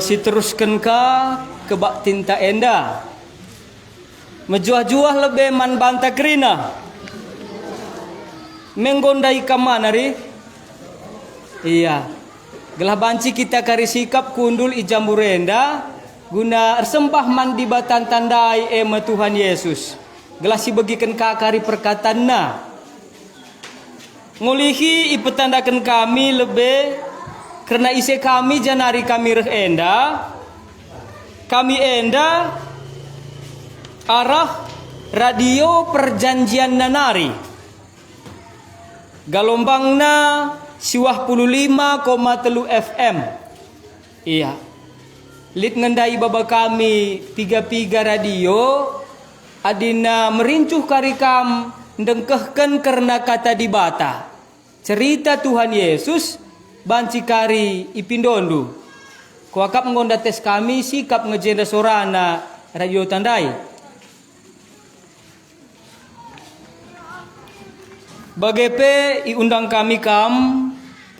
Si teruskan ke bak tinta enda. Mejuah-juah lebih man banta kerina. Menggondai kamana ri? Iya. Gelah banci kita kari sikap kundul ijamburenda guna sembah man di batan tandai ema Tuhan Yesus. Gelah si bagikan kakari perkataan ngulihi ipetandakan kami lebih karena ise kami janari kami reh enda kami enda arah radio perjanjian nanari galombangna siwah 55,3 FM. Iya. Lit ngendai baba kami 33 radio adina merincuh karikam ndengkehken karena kata dibata. Cerita Tuhan Yesus banci kari ipindondu. Kuakap ngonda tes kami sikap ngejenda sorana radio tandai. Bagepe iundang kami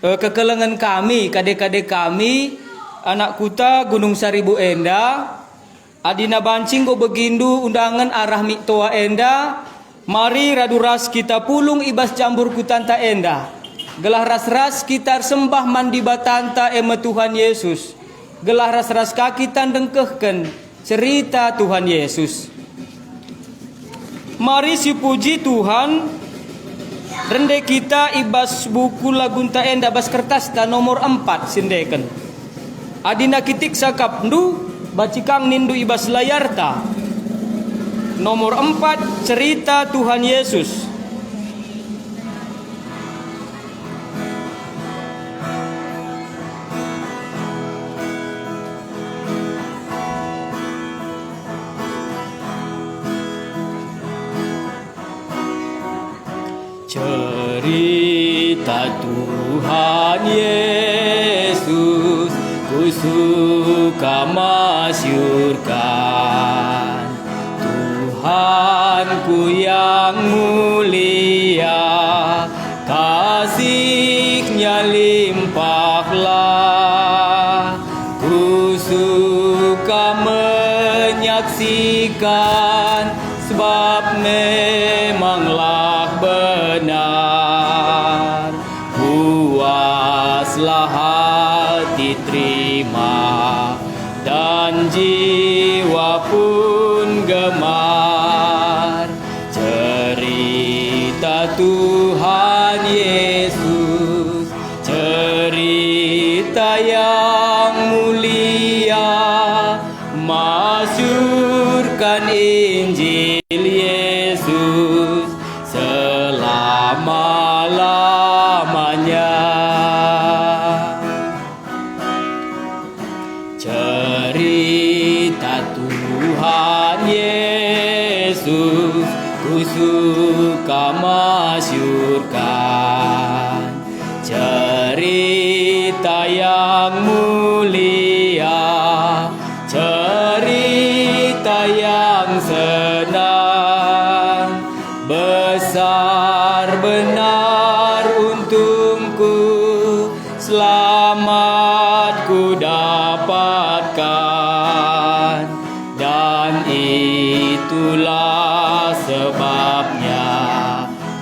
kekelengan kami, kadek-kadek kami, anak kuta Gunung Saribu Enda, adina bancing go begindu undangan arah miktoa enda, mari raduras kita pulung ibas jambur kutanta enda, gelah ras-ras kita sembah mandi batanta ema Tuhan Yesus, gelah ras-ras kaki tandengkehken cerita Tuhan Yesus. Mari si puji Tuhan. Rende kita ibas buku lagunta enda bas kertas ta nomor 4 sindeken. Adina kitik sakap ndu bacikang nindu ibas layar ta. Nomor 4 cerita Tuhan Yesus. Cerita Tuhan Yesus ku suka masyurkan, Tuhanku yang mulia, kasih-Nya limpahlah. Ku suka menyaksikan sebab memanglah benar, puaslah hati terima dan jiwa pun gemar. Cerita Tuhan Yesus, cerita yang mulia, masyurkan Injil Yesus selama-lamanya. Cerita Tuhan Yesus ku suka masyurkan, cerita yang mulia, cerita yang senang, besar benar untungku, selamat ku dapatkan, dan itulah sebabnya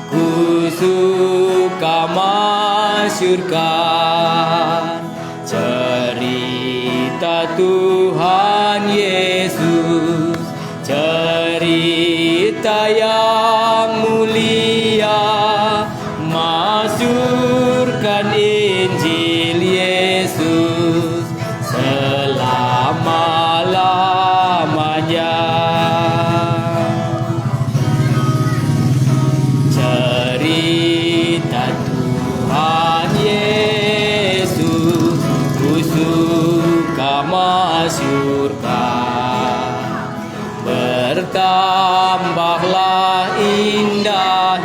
ku suka masyurkan cerita Tuhan Yesus, cerita yang mulia, masyurkan Injil Yesus selama-lamanya. Cerita Tuhan Yesus ku suka masyurkan, bertambahlah indah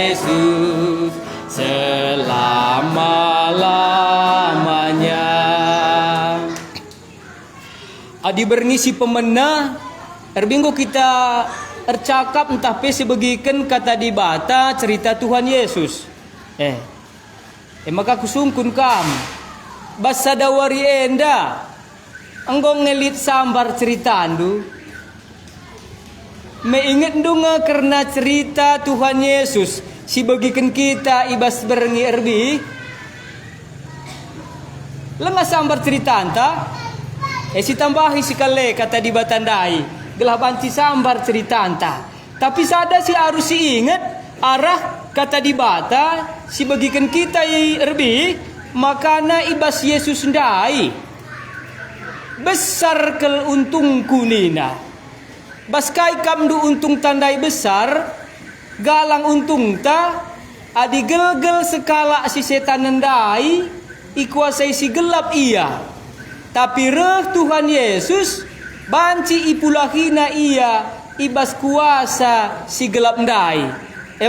Yesus selama-lamanya. Adi bernisi pemena erbinggo kita ercakap entah pe sebagikan kata di bata cerita Tuhan Yesus. Maka kusungkun kam basa dawari enda anggong ngelit sambar cerita andu. Meingat dunga karena cerita Tuhan Yesus si bagikan kita ibas berengi erbi. Lengah sambar cerita anta. Si tambahi si kale kata di batandai. Gelah banci sambar cerita anta. Tapi sada si harus si ingat arah kata di bata si bagikan kita erbi. Makana ibas Yesus ndai. Besar kel untung kunina. Baskai kamdu untung tandai besar. Galang untung ta. Adi gel-gel sekala si setan ndai. Ikuasai si gelap iya. Tapi reh Tuhan Yesus banci ipulahina iya ibas kuasa si gelap ndai.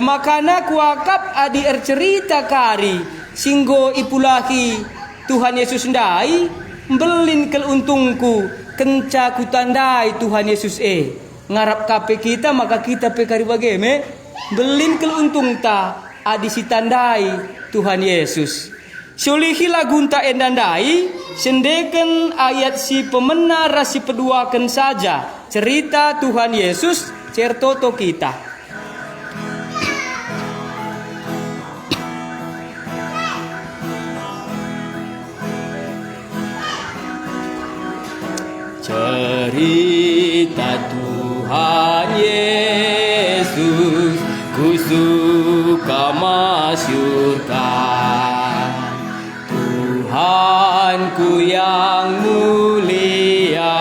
Makana kuakap adi cerita kari singgo ipulahi Tuhan Yesus ndai belin kel untungku kenca kutandai Tuhan Yesus ngarap kape kita maka kita pekari bageme belin kel untung ta adi si tandai Tuhan Yesus. Syulihi lagunta endandai sendeken ayat si pemena rasi peduakan saja cerita Tuhan Yesus certoto kita. Cerita Tuhan Yesus ku suka masyurkan. Tuhanku yang mulia,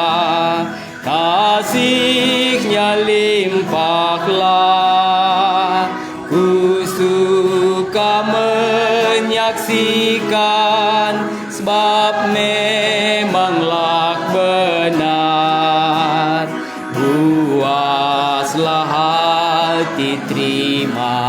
kasih-Nya limpahlah. Ku suka menyaksikan, sebab memanglah benar. Puaslah hati terima,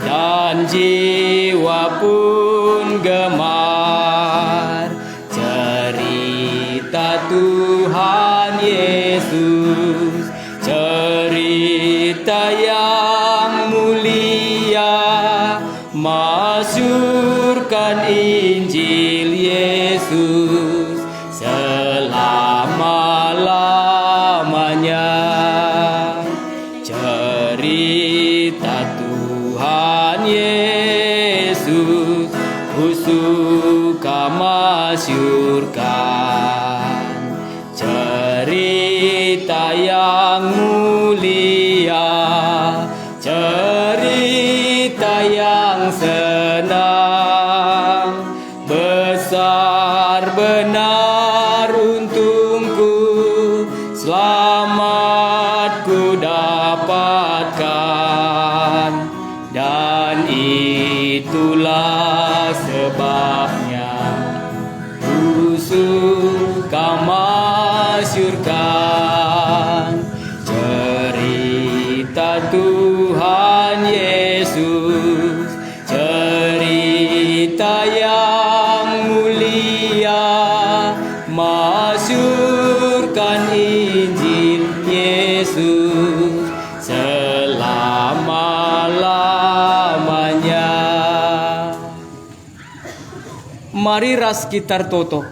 dan jiwa pun gemar cerita Tuhan Yesus, cerita yang mulia, masyurkan Injil Yesus selama-lamanya. Cerita Tuhan Yesus ku suka masyurkan, cerita yang mulia, cerita yang senang, besar benar untungku, selamat ku dapatkan, dan itulah sebabnya ku suka masyurkan cerita Tuhan Yesus, cerita yang mulia, masyurkan Injil Yesus selama-lamanya. Mari ras kitar toto.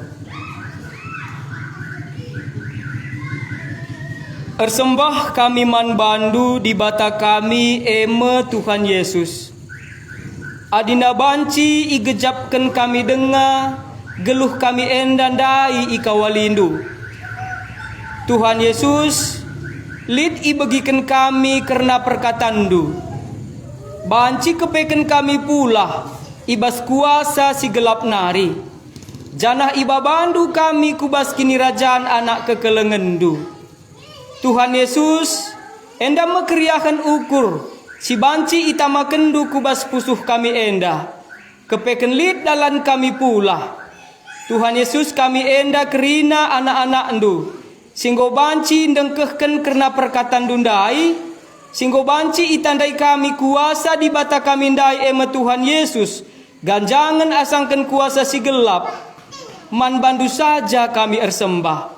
Ersembah kami man bandu di bata kami eme Tuhan Yesus. Adina banci igejapkan kami denga, geluh kami endandai ikawalindu. Tuhan Yesus, lid ibagikan kami karena perkatandu. Banci kepeken kami pula, ibas kuasa si gelap nari. Janah iba bandu kami kubas kini rajaan anak kekelengendu. Tuhan Yesus, enda mekeriakan ukur, si banci itama kendu kubas pusuh kami enda. Kepeken lid dalan kami pula. Tuhan Yesus kami enda kerina anak-anak endu. Singgo banci dengkehken karena perkataan dundai, Singgo banci itandai kami kuasa di bata kami ndai Tuhan Yesus. Ganjangan asangkan kuasa si gelap. Man bandu saja kami ersembah.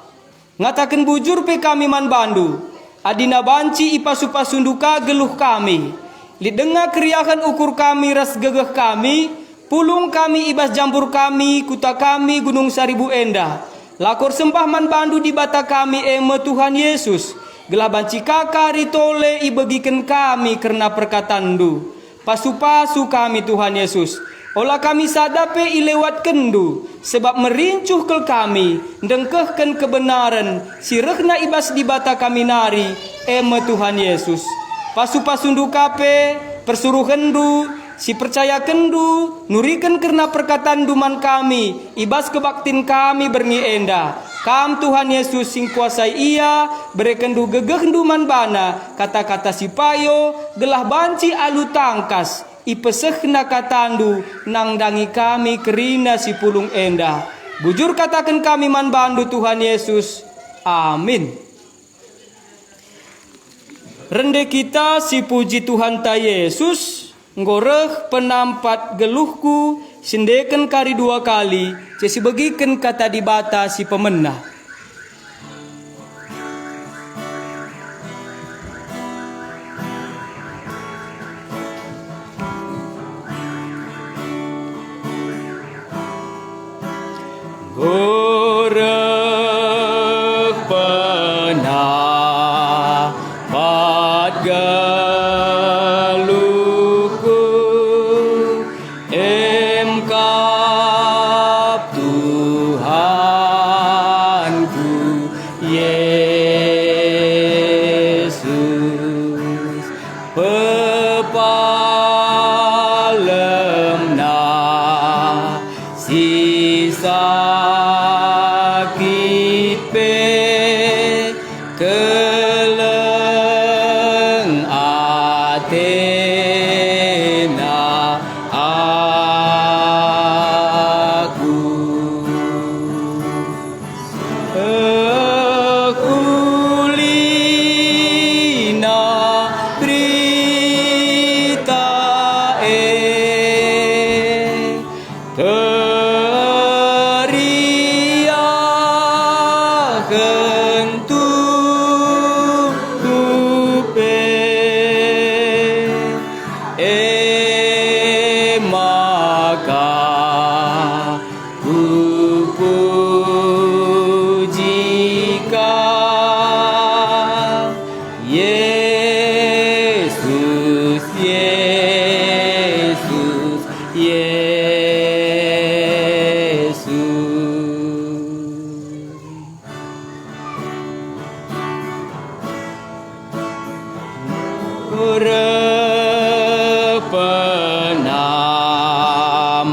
Ngatakan bujur pe kami man bandu. Adina banci ipasu-pasunduka geluh kami. Lidenga keriahan ukur kami ras gegeh kami. Pulung kami ibas jambur kami, kuta kami Gunung Saribu Endah. Lakor sembah man bandu di bata kami Tuhan Yesus. Gelah banci kakari tole ibegikan kami karena perkatandu. Pasu-pasu kami Tuhan Yesus. Olah kami sadape ilewat kendu. Sebab merincuh ke kami. Dengkehkan kebenaran. Sirehna ibas di bata kami nari. Tuhan Yesus. Pasu-pasundu kape. Persuruh kendu. Si percaya kendu, nurikan karena perkataan duman kami, ibas kebaktin kami berngi enda. Kam Tuhan Yesus sing kuasai ia, berekendu gegeh duman bana, kata-kata si payo, gelah banci alu tangkas, ipesehna katandu, nang dangi kami kerina si pulung enda. Bujur katakan kami man bandu Tuhan Yesus. Amin. Rende kita si puji Tuhan ta Yesus. Ngoreh penampat geluhku sendeken kari 2 kali cesi begiken kata di bata si pemenah. Ngoreh penampat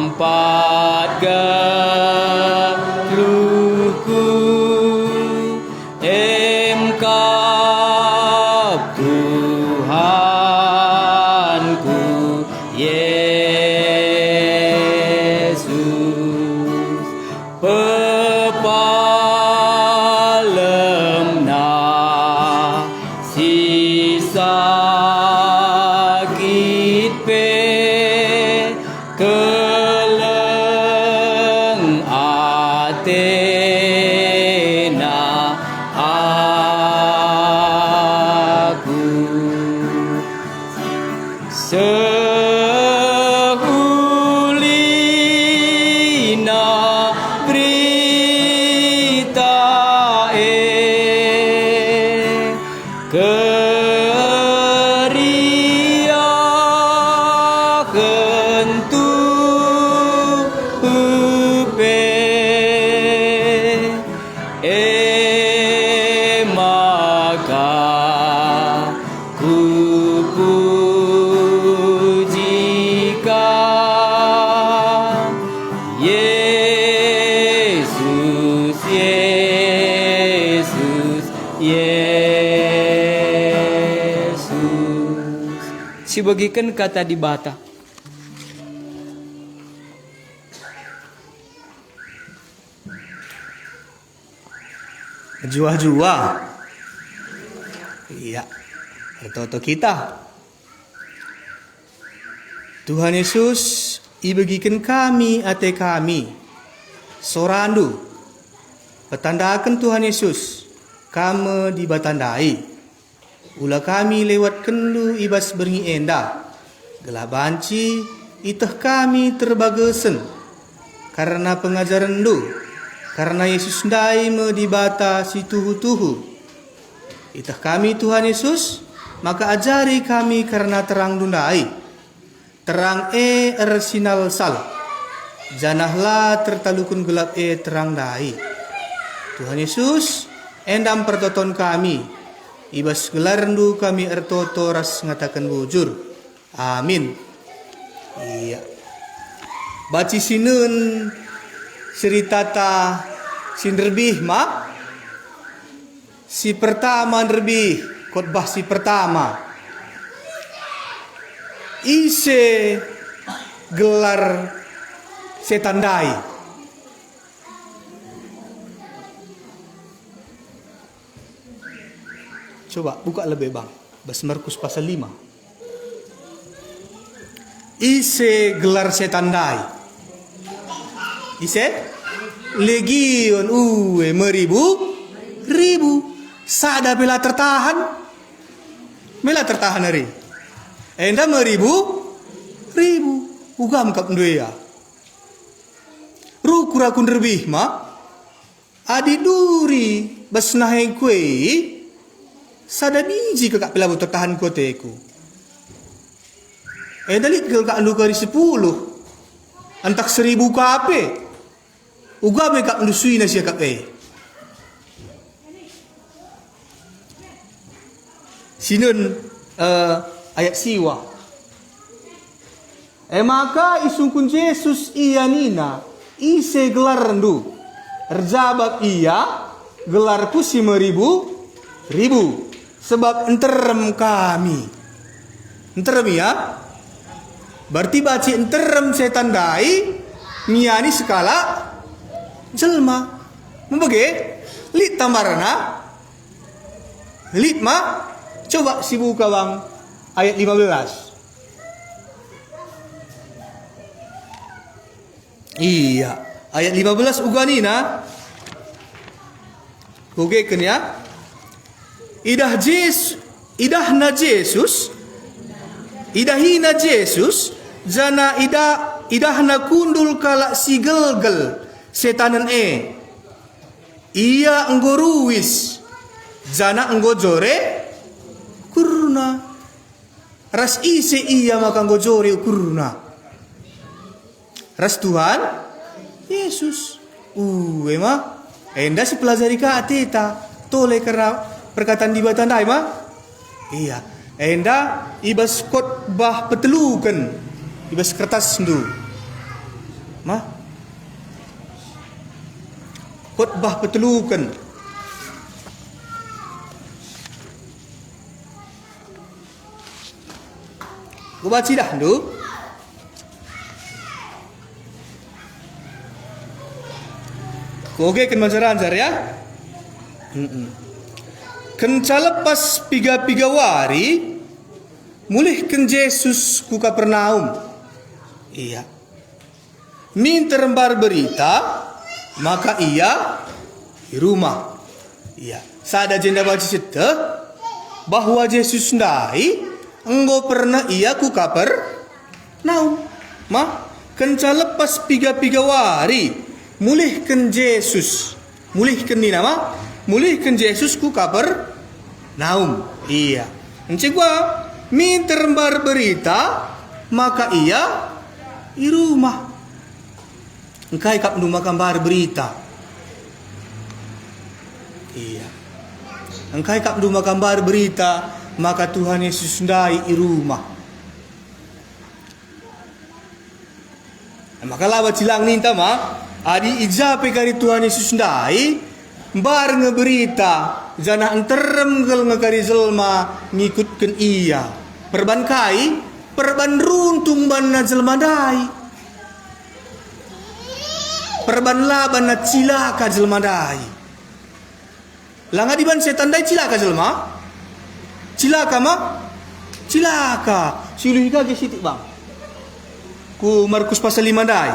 penampat geluhku Engkau Tuhanku Yesus pepalemna sisa keleng atena aku sehulina berita si bagikan kata di bata. Jua-jua. Iya. Ertoto kita. Tuhan Yesus ibagikan kami ate kami sorandu petandakan Tuhan Yesus kami dibatandai ula kami lewat kendu ibas berngi enda gelah banci itah kami terbagesen karena pengajaran du karena Yesus ndai me dibata si tuhu-tuhu itah kami Tuhan Yesus maka ajari kami karena terang dundai terang ersinal sal janahlah tertalukun gelap terang dai Tuhan Yesus endam pertoton kami ibas gelarndu kami ertoto ras ngatakan bujur amin. Iya baci sinun cerita ta sinderbih ma si pertama derbih khotbah si pertama ise gelar setandai. Coba buka lebih bang. Bas Markus pasal 5. Ise gelar setandai. Ise legion ribu. Sada bela tertahan. Bela tertahan hari. Enda ribu ugam kap ndoya ru kura kun rebih ma adi duri basnaheng kue sada biji ke kak pelabu tertahan koteku enda lit gel kak andu kari 10 antak 1000 kape ugam kak ndusui na siya kap sinun ayat siwa maka isungkun Yesus iya nina ise gelar ndu erjabab iya gelarku si ribu sebab enterem kami enterem ya berarti baci enterem setan dai miani sekala jelma membege lit tambarana lit ma coba si buka bang ayat 15. Iya, ayat 15 uganina. Kugeken ya. Idahina Jesus jana idahna kundul kala si gelgel setanan iya enggo ruwis jana enggo jore kuruna ras ise iya maka enggo jore kuruna ras Tuhan Yesus emang enda si pelajari ka ateta tole karena perkataan di batandai mah iya enda ibas khotbah petelukan ibas kertas ndu mah khotbah petelukan gua baca dah ndu oke, kan masaran ya. Kenca lepas piga-piga wari, mulih ken Yesus ku Kapernaum. Iya. Minta rembar berita, maka ia di rumah. Iya. Sada jenda baca sete bahwa Yesus ndai enggo pernah ia ku Kapernaum. Mah kenca lepas piga-piga wari. Mulihkan Yesus ku Kapernaum. Iya. Encik gua minta rembar berita maka ia di rumah. Engkai kap nu makan bar berita. Iya. Engkai kap nu makan bar berita maka Tuhan Yesus ndai di rumah. Maka lawat silang ninta mah adi ijape kari Tuhan Yesus ndai bar ngeberita jana enterem gel ngekari jelma ngikutkan iya perban kai perban runtung banna jelma dai perban laban na cilaka jelma dai langa diban setan dai cilaka Cilaka mah? Cilaka. Siuluhi kage sitik bang. Ku Markus pasal 5 dai.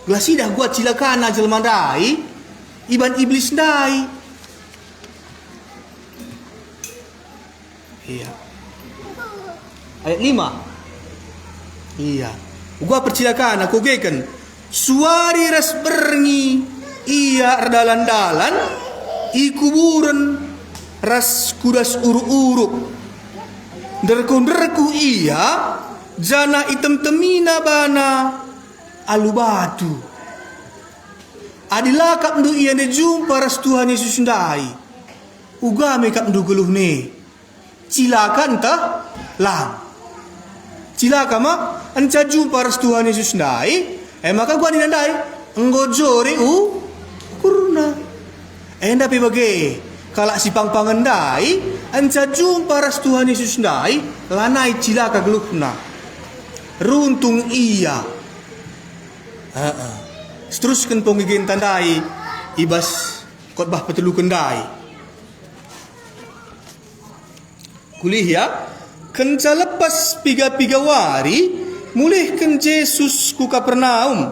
Glasidah gua cilaka na jelma dai. Iban iblis dai. Iya. Ayat 5. Iya. Gua percilakan aku geken. Suari ras berngi iya erdalan-dalan i kuburan ras kudas uruk-uruk. Derku iya jana item temina bana alu batu. Adila kap ndu iya ne jumpa ras Tuhan Yesus ndai. Ugame kap ndu geluh ne. Cilaka entah lang. Cilaka mah anca jumpa ras Tuhan Yesus ndai. Maka gua ninandai enggojore kurna. Enda pi bage kalak si pangpangan dai anca jumpa ras Tuhan Yesus ndai lanai cilaka geluhna. Runtung iya. Seteruskan pengigen tandai ibas khotbah petelu kendai. Kulih ya. Kenca lepas piga-piga wari mulihkan Yesus ku Kapernaum.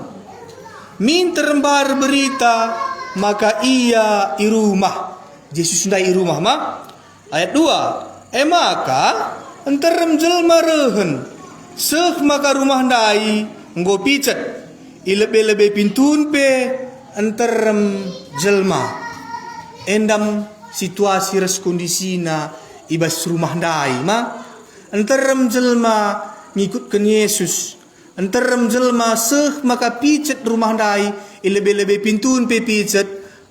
Minterembar berita maka ia i rumah. Yesus ndai i rumah mah. Ayat 2. Maka enterem jelma rehen. Seh maka rumah ndai nggo picet. Ilebe-lebe pintun pe enterem jelma. Endam situasi res kondisina ibas rumah ndai mah. Enterem jelma ngikutkan Yesus. Enterem jelma seh maka picet rumah ndai. Ilebe-lebe pintun pe picet.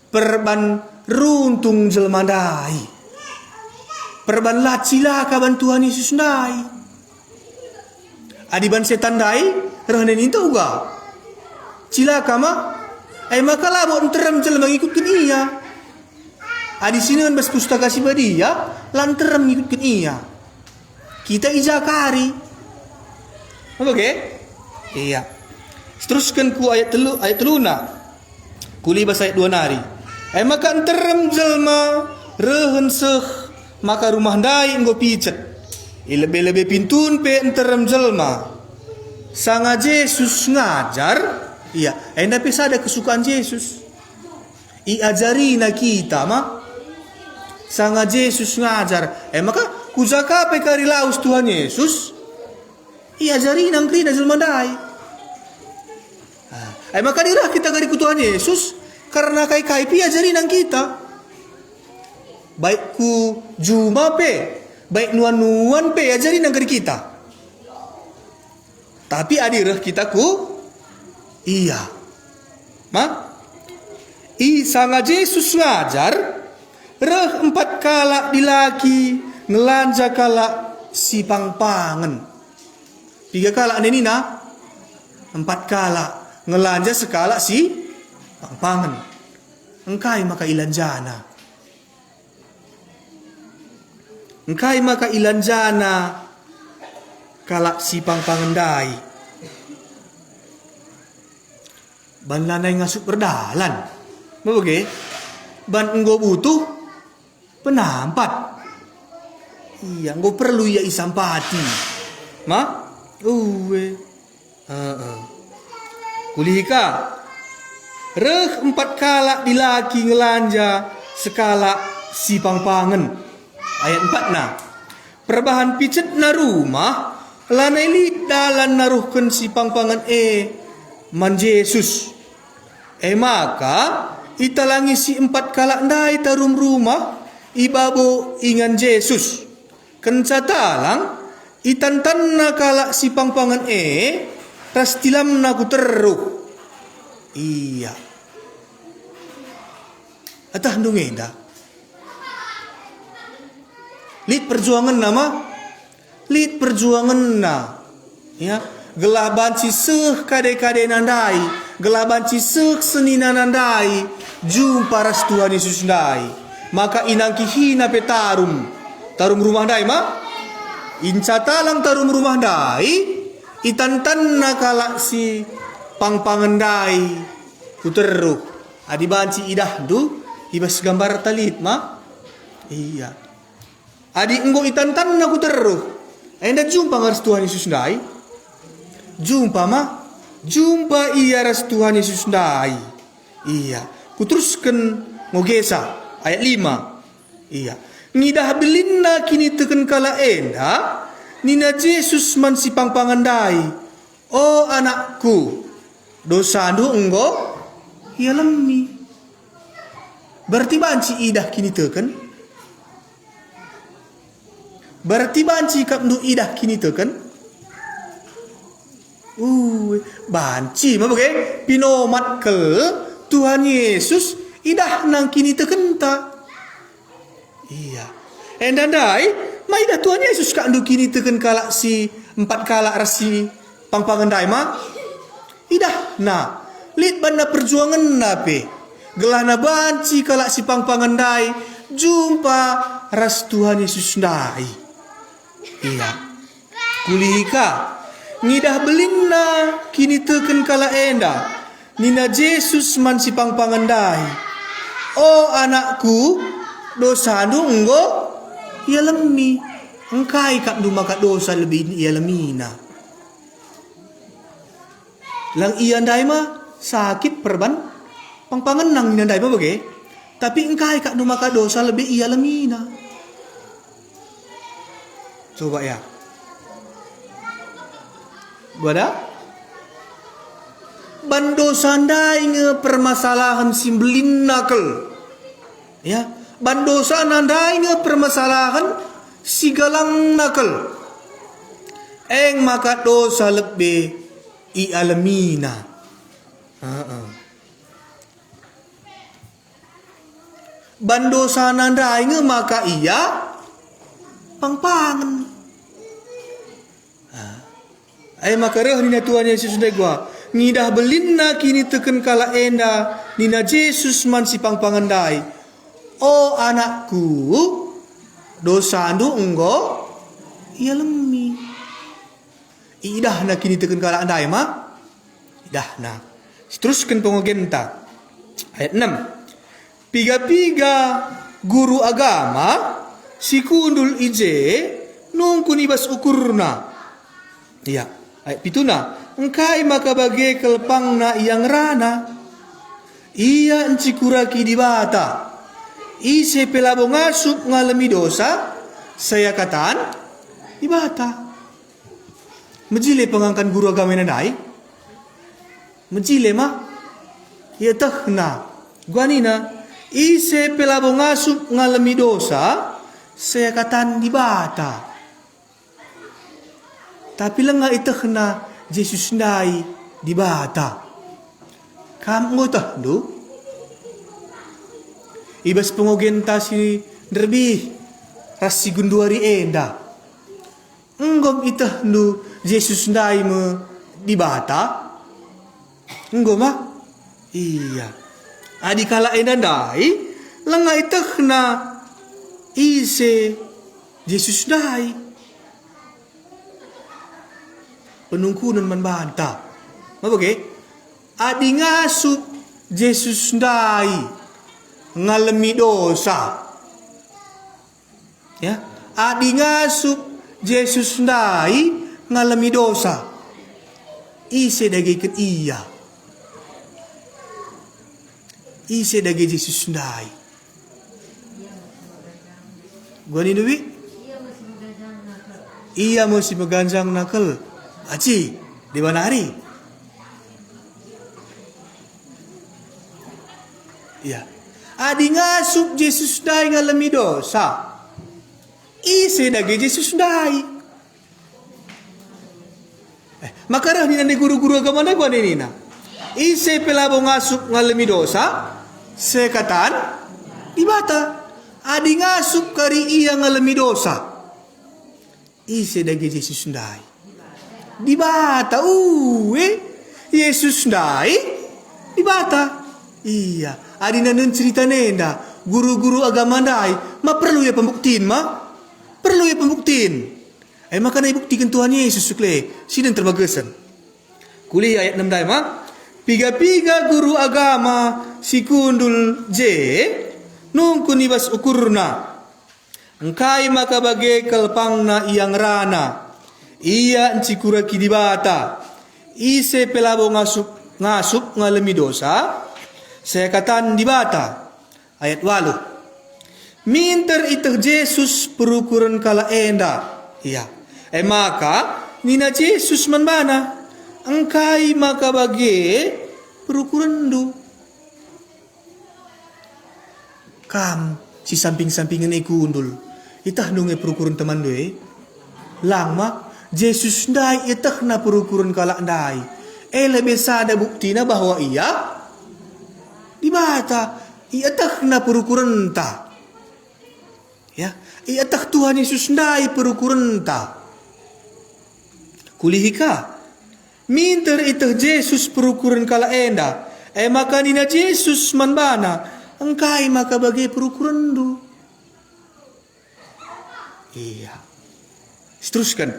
Perban runtung jelma ndai. Perban lacila kaban Tuhan Yesus ndai. Adiban setan ndai. Rehnen itu uga. Cilaka mah. Maka labo enterem jelma ngikutkan iya. Adi sini kan bas pustaka si badia. Lanterem ngikutkan iya. Kita ijakari. Oke? Iya. Teruskan ku ayat teluna. Kuli bahasa ayat 2 nari. Maka enterem jelma rehen seh maka rumah ndai nggo picet. Ilebe-lebe pintun pe enterem jelma. Sanga Yesus ngajar. Iya. Tapi ada kesukaan Yesus. Iajari na kita mah. Sanga Yesus ngajar. Maka kuzaka pe kari laus Tuhan Yesus. Iajari nang krina jelma ndai. Maka dirah kita kari ku Tuhan Yesus karena kai-kai pi ajari nang kita. Baik ku juma pe, baik nuan-nuan pe ajari nang kari kita. Tapi adirah kita ku iya. Ma? Sanga Yesus ngajar reh 4 kala dilaki ngelanja kala si pangpangen. 3 kala nenina 4 kala ngelanja sekala si pangpangen. Engkai maka ilanjana. Engkai maka ilanjana kala si pangpangen dai. Ban lanai ngasuk berdalan. Bage? Ban enggo butuh penampat. Iya, enggo perlu ya isampati. Ma? Uwe. Kulihika. Reh 4 kala dilaki ngelanja sekala si pangpangen. Ayat 4 nah. Perbahan picet na rumah lanai dalan naruhkan si pangpangen man Yesus. Maka italangi si 4 kala ndai tarum rumah ibabo ingan Yesus. Kenca talang itantan na kala si pangpangan ras tilam na ku teruh. Iya. Atah ndungenda. Lid perjuangan nama. Lid perjuangan na. Ya. Gelaban si seh kade-kade nandai. Gelaban si seh senina nandai. Jumpa ras Tuhan Yesus ndai. Maka inangki hina petarum. Tarum rumah ndai ma. Inca talang tarum rumah dai itantan nakala si pangpangan dai kuteruh adi banci idah du ibas gambar talit ma. Iya. Adi enggo itantan aku terus. Enda jumpa ngaras Tuhan Yesus ndai. Jumpa ia ras Tuhan Yesus ndai. Iya. Kuteruskan ngogesa ayat 5. Iya. Ngidah belinna kini teken kala enda nina Yesus man si pangpangandai. Oh anakku, dosandu enggo ia lemi. Berarti banci idah kini teken. Berarti banci kapnu idah kini teken. Banci mah bagai pinomat ke Tuhan Yesus idah nang kini teken ta. Iya. Endandai, mai dah Tuhan Yesus kapnu kini teken kalak si 4 kalak rasi pangpangendai mah. Idah na lit banda perjuangan nape. Gelah na banci kalak si pangpangendai jumpa ras Tuhan Yesus ndai. Iya. Kulika ngidah belinna kini teken kala enda nina Yesus man si pangpangandai. Oh anakku, dosandu enggo ia lemi. Engkai kap du maka dosa lebih ia lemina. Lang ia ndai mah sakit perban pangpangenang nina ndai mah bagai. Tapi engkai kap du maka dosa lebih ia lemina. Coba ya. Gua bando sandai nge permasalahan simbelin nakal. Ya, bando sandai nge permasalahan si galang nakal. Eng maka dosa lebih i alamina. Bando sanandai nge maka iya pangpangan. Maka reh nina Tuhan Yesus ndai gua ngidah belinna kini teken kala enda nina Yesus man si pangpangandai. Oh anakku, dosandu enggo ia lemi. Idah na kini teken kala andai mah. Idah na. Teruskan pengogenta. Ayat 6. Piga-piga guru agama si kundul ije nungkun ibas ukurna. Iya, ayat 7. Engkai maka bagai kelpang na yang rana. Ia encikuraki di bata. Ise pelabo ngasup ngalami dosa. Saya katan di bata. Mejile pengangkan guru agama nandai. Mejile mah. Ya tahna. Guanina. Ise pelabo ngasup ngalami dosa. Saya katan di bata. Tapi lenga itu kena Yesus ndai di bata. Kamu tah du? Ibas pengogenta si derbi rasi gunduari enda. Enggom itu du Yesus ndai me di bata. Enggom mah? Iya. Adi kala enda ndai lenga itu kena ise Yesus ndai. Penungkunan membantah. Apa ke? Adi ngasup Yesus ndai ngalami dosa. Ya, adi ngasup Yesus ndai ngalami dosa. Ise dagikan iya. Ise dagi Yesus ndai. Gua ni duwi? Iya masih meganjang nakal. Aci, di mana hari? Ya. Adi ngasup Yesus dai ngalami dosa. Ise dagi Yesus dai. Maka dah ni nanti guru-guru agama na gua ni na. Ise pelabo ngasup ngalami dosa. Sekatan di bata. Adi ngasup kari iya ngalami dosa. Ise dagi Yesus dai. Di bata, Yesus ndai di bata. Iya, adina nun cerita nenda, guru-guru agama ndai, ma perlu ya pembuktiin ma? Perlu ya pembuktiin. Maka na ibuktikan Tuhan Yesus sukle, sinan terbagasan. Kuliah ayat 6 ndai ma, piga-piga guru agama si kundul je, nungkun ibas ukurna. Engkai maka bagai kelpangna yang rana. Ia encikuraki di bata. Ise pelabo ngasup ngalemi dosa. Saya katan di bata. Ayat 8. Minter itah Jesus perukuran kala enda. Iya. Maka nina Jesus manbana. Engkai maka bagai perukuran du. Kam si samping-sampingan ikundul. Itah nunge perukuran teman doe. Lama Jesus ndai itah na perukuran kala ndai. Lebih sada buktina bahwa ia di bata. Ia tah na perukuran ta. Ya, ia tah Tuhan Yesus ndai perukuran ta. Kulihika. Minter itah Jesus perukuran kala enda. Maka nina Jesus manbana. Engkai maka bagai perukuran du. Iya. Teruskan.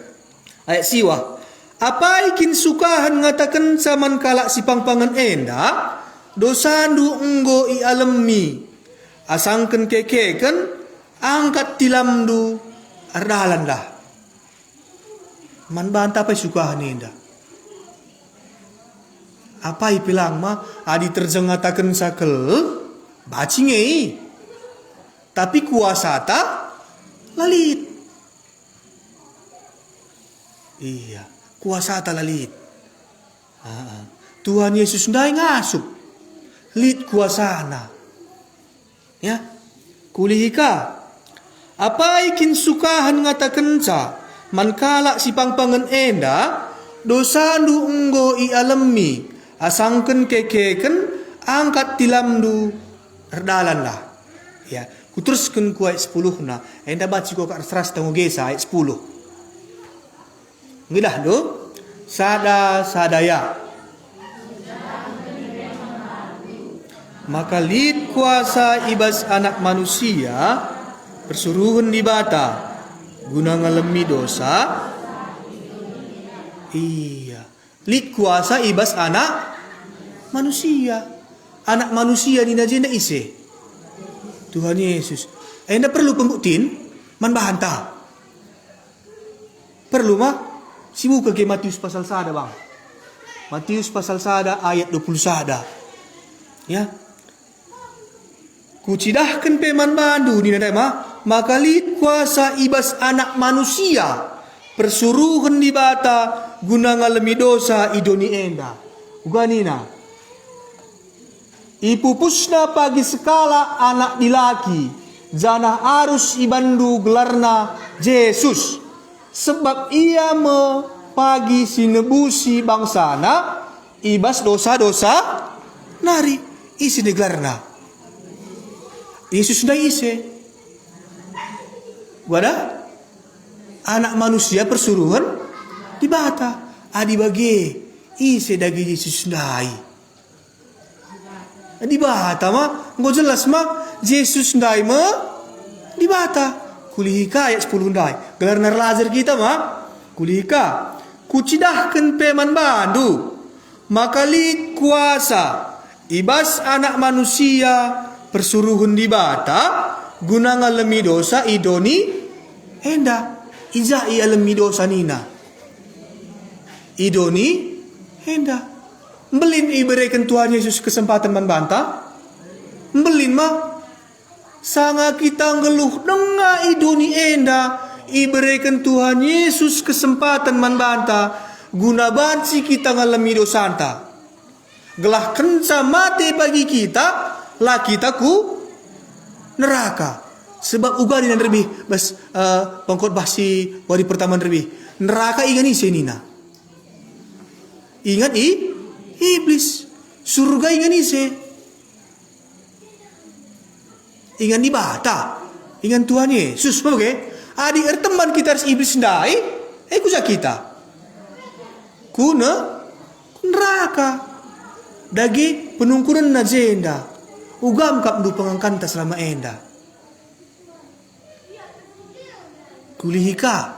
Ayat siwa. Apa ikin sukahan ngatakan saman kala si pangpangan enda. Dosandu enggo i alemi. Asangken kekeken. Angkat tilamdu. Ardalan lah. Man banta pa sukahan enda. Apa ipilang ma adi terjengatakan sakel bacingei. Tapi kuasa ta lalit. Iya, kuasa ta lalit. Tuhan Yesus ndai ngasup. Lit kuasana. Ya. Kulihika. Apa ikin sukahan ngatakan sa mankala si pangpangan enda dosandu enggo i alemi. Asangken kekeken angkat tilamdu erdalan lah. Ya, kuteruskan ku ayat 10 na. Enda baca ku kat seras tangu gesa ayat 10. Ngidah do. Sadaya. Maka lid kuasa ibas anak manusia persuruhan di bata guna ngalemi dosa. Iya. Lid kuasa ibas anak manusia. Anak manusia di najenda ise. Tuhan Yesus. Anda perlu pembuktiin man bahanta. Perlu mah? Si muka ke Matius pasal sada bang. Matius pasal sada ayat 20 sada. Ya. Kucidahkan peman bandu di nadai mah. Maka lid kuasa ibas anak manusia persuruhan di bata guna ngalemi dosa idoni enda. Uganina. Ipupusna pagi sekala anak dilaki. Jana arus ibandu gelarna Jesus. Sebab ia pagi sinebusi bangsana. Ibas dosa-dosa nari. Isi gelarna. Yesus sudah isi. Wada? Anak manusia persuruhan di bata. Adi bagi isi dagi Yesus ndai. Di bata mah enggak jelas mah Yesus ndai mah di bata. Kulihika ayat 10 ndai. Gelar narlazer kita mah kulihika kucidahkan peman bandu. Maka lid kuasa ibas anak manusia persuruhan di bata guna ngalemi dosa idoni enda. Iza i alemi dosa nina. Idoni enda. Mbelin iberikan Tuhan Yesus kesempatan membantah. Mbelin mah sanga kita ngeluh denga idoni enda. Iberikan Tuhan Yesus kesempatan membantah. Guna banci kita ngalami dosa anta. Gelah kenca mati bagi kita. Lah kita ku neraka. Sebab ugari dan lebih bas pangkot basi wari pertama lebih neraka ingat isi nina. Ingat iblis. Surga ingat isi. Ingat di bata. Ingat Tuhan Yesus. Oke. Adi teman kita harus iblis ndai. Kusa kita. Kuna neraka. Dagi penungkuran najenda. Ugam kap du pengangkanta selama enda. Kulihika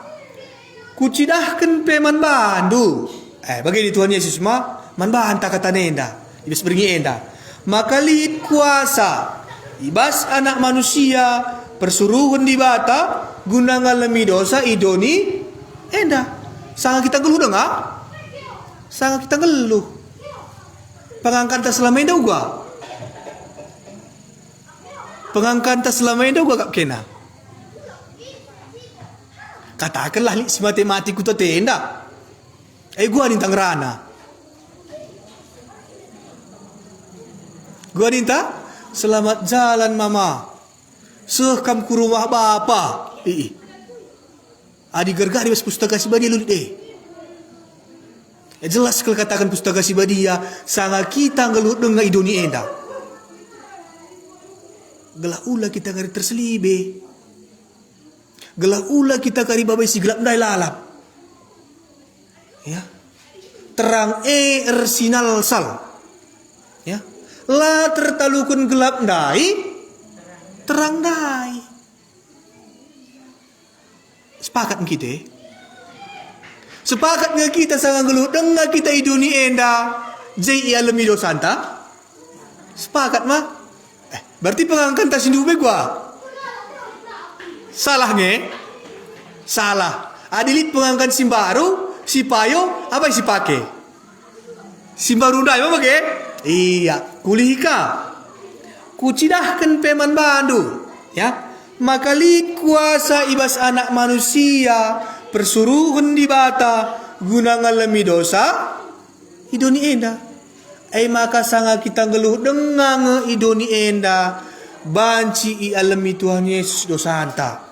kucidahkan peman bandu. Bagi Tuhan Yesus mah man banta kata nenda. Ibas beringi enda. Maka lid kuasa ibas anak manusia persuruhan di bata guna ngalami dosa idoni enda. Sanga kita ngeluh dengar, sanga kita ngeluh. Pengangkan tas selama ini gua, pengangkan tas selama ini gua kap kena. Katakanlah si matematiku tu tenda. Gua nintang rana. Gua ninta selamat jalan mama. Sekam ku rumah bapa. Adi gergari bas pustaka si badia lulit jelas kalau katakan pustaka si badia sanga kita ngelut dengan idoni enda. Gelah ula kita ngari terselibe. Gelah ula kita kari babai si gelap ndai lalap. Ya. Terang sinal sal. Ya. La tertalukun gelap ndai, terang ndai. Sepakat kita? Sepakat nggak kita sangat gelut dengan kita iduni enda jai alami dosanta? Sepakat mah? Berarti pengangkan tas indube gua. Salah nge? Salah. Adilit pengangkan simbaru, si payo, apa si pake? Simbaru ndai apa ke? Iya, kulihika. Kucidahkan peman bandu, ya. Maka li kuasa ibas anak manusia persuruhan di bata guna ngalami dosa idoni enda. Maka sanga kita ngeluh dengan idoni enda banci i alami Tuhan Yesus dosa anta.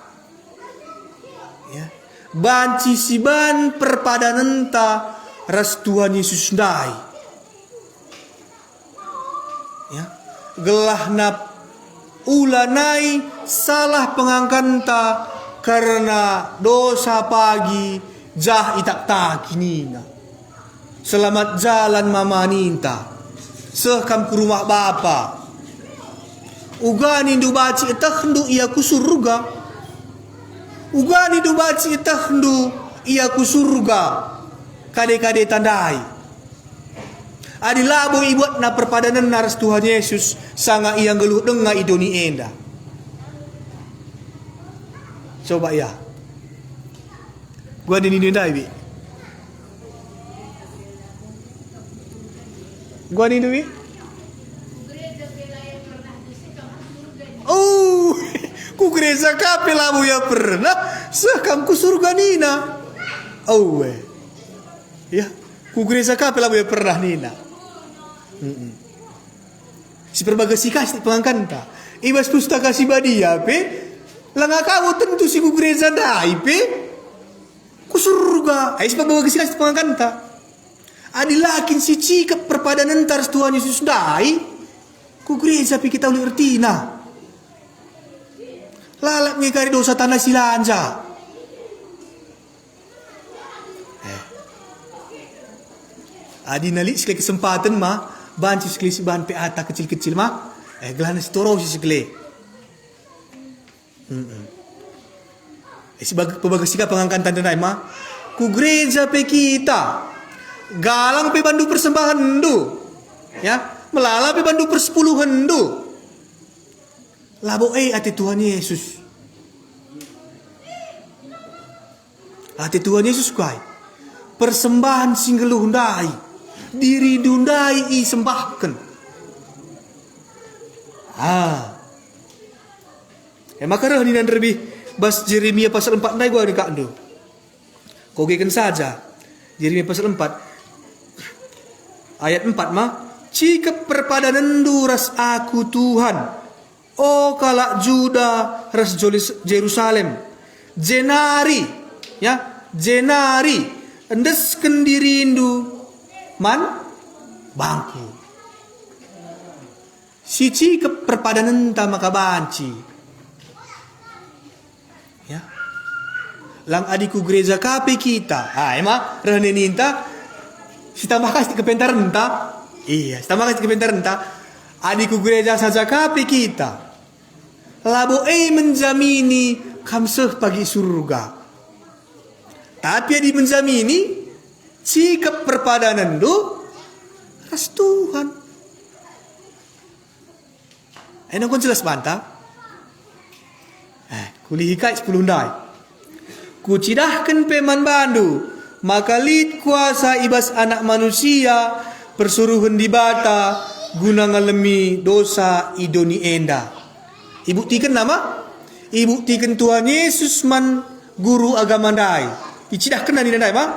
Ya. Banci si ban perpadananta ras Tuhan Yesus ndai. Ya. Gelah nap ulanai salah pengangkanta karena dosa pagi jah itak takinina. Selamat jalan mama ninta. Sekam ke rumah bapa. Ugani du baci etahdu ia ku surga. Ugani du baci etahdu ia ku surga. Kade-kade tandai. Adilabo ibuat na perpadanan naras Tuhan Yesus sanga ia geluh denga idoni enda. Coba ya. Gua di dai bi. Gua di bi. Oh, ku gereja kape lamu ya pernah sekam ku surga nina. Oh, ya, ku gereja kape lamu ya pernah nina. Si perbagasi kasih pengangkan ta. Ibas pustaka si badia pe. Langa kamu tentu si ku gereja dai pe. Ku surga. Si perbagasi kasih pengangkan ta. Adilakin si cikap perpadanan taras Tuhan Yesus dai. Ku gereja pe kita uli ertina. Lalap ngekari dosa tanah silanja. Adi nali sekali kesempatan mah. Banci sekali si bahan peata kecil-kecil mah. Gelana si toro si sekali. Si pebagasi ka pengangkan tanda nai mah. Ku gereja pe kita. Galang pe bandu persembahan ndu. Ya, melala pe bandu persepuluhan ndu. Labo ati Tuhan Yesus. Ati Tuhan Yesus kuai. Persembahan singgeluh ndai. Diri dundai i sembahkan. Maka rah ni dan lebih bas Jeremia pasal 4 nai gua ni kak ndu. Kogekan saja. Jeremia pasal 4 ayat 4 mah, "Jika perpadanan ras aku Tuhan, oh kalak Juda ras Jerusalem, jenari, ya, jenari, endesken dirindu man bangku. Sici ke perpadanan ta maka banci. Ya. Lang adiku gereja kape kita. Emang rene ninta si tambah kasih kepentaran ta. Iya, si tambah kasih kepentaran ta. Adiku gereja saja kape kita. Labo menjamini kamseh pagi surga. Tapi adi menjamini sikap perpadanan do ras Tuhan. Enak kon jelas bantah. Kulihikai 10 ndai. Kucidahkan peman bandu, maka lid kuasa ibas anak manusia persuruhan dibata guna ngalemi dosa idoni enda. Ibuktikan nama? Ibuktikan Tuhan Yesus man guru agama ndai. Icidahkan nani ndai mah?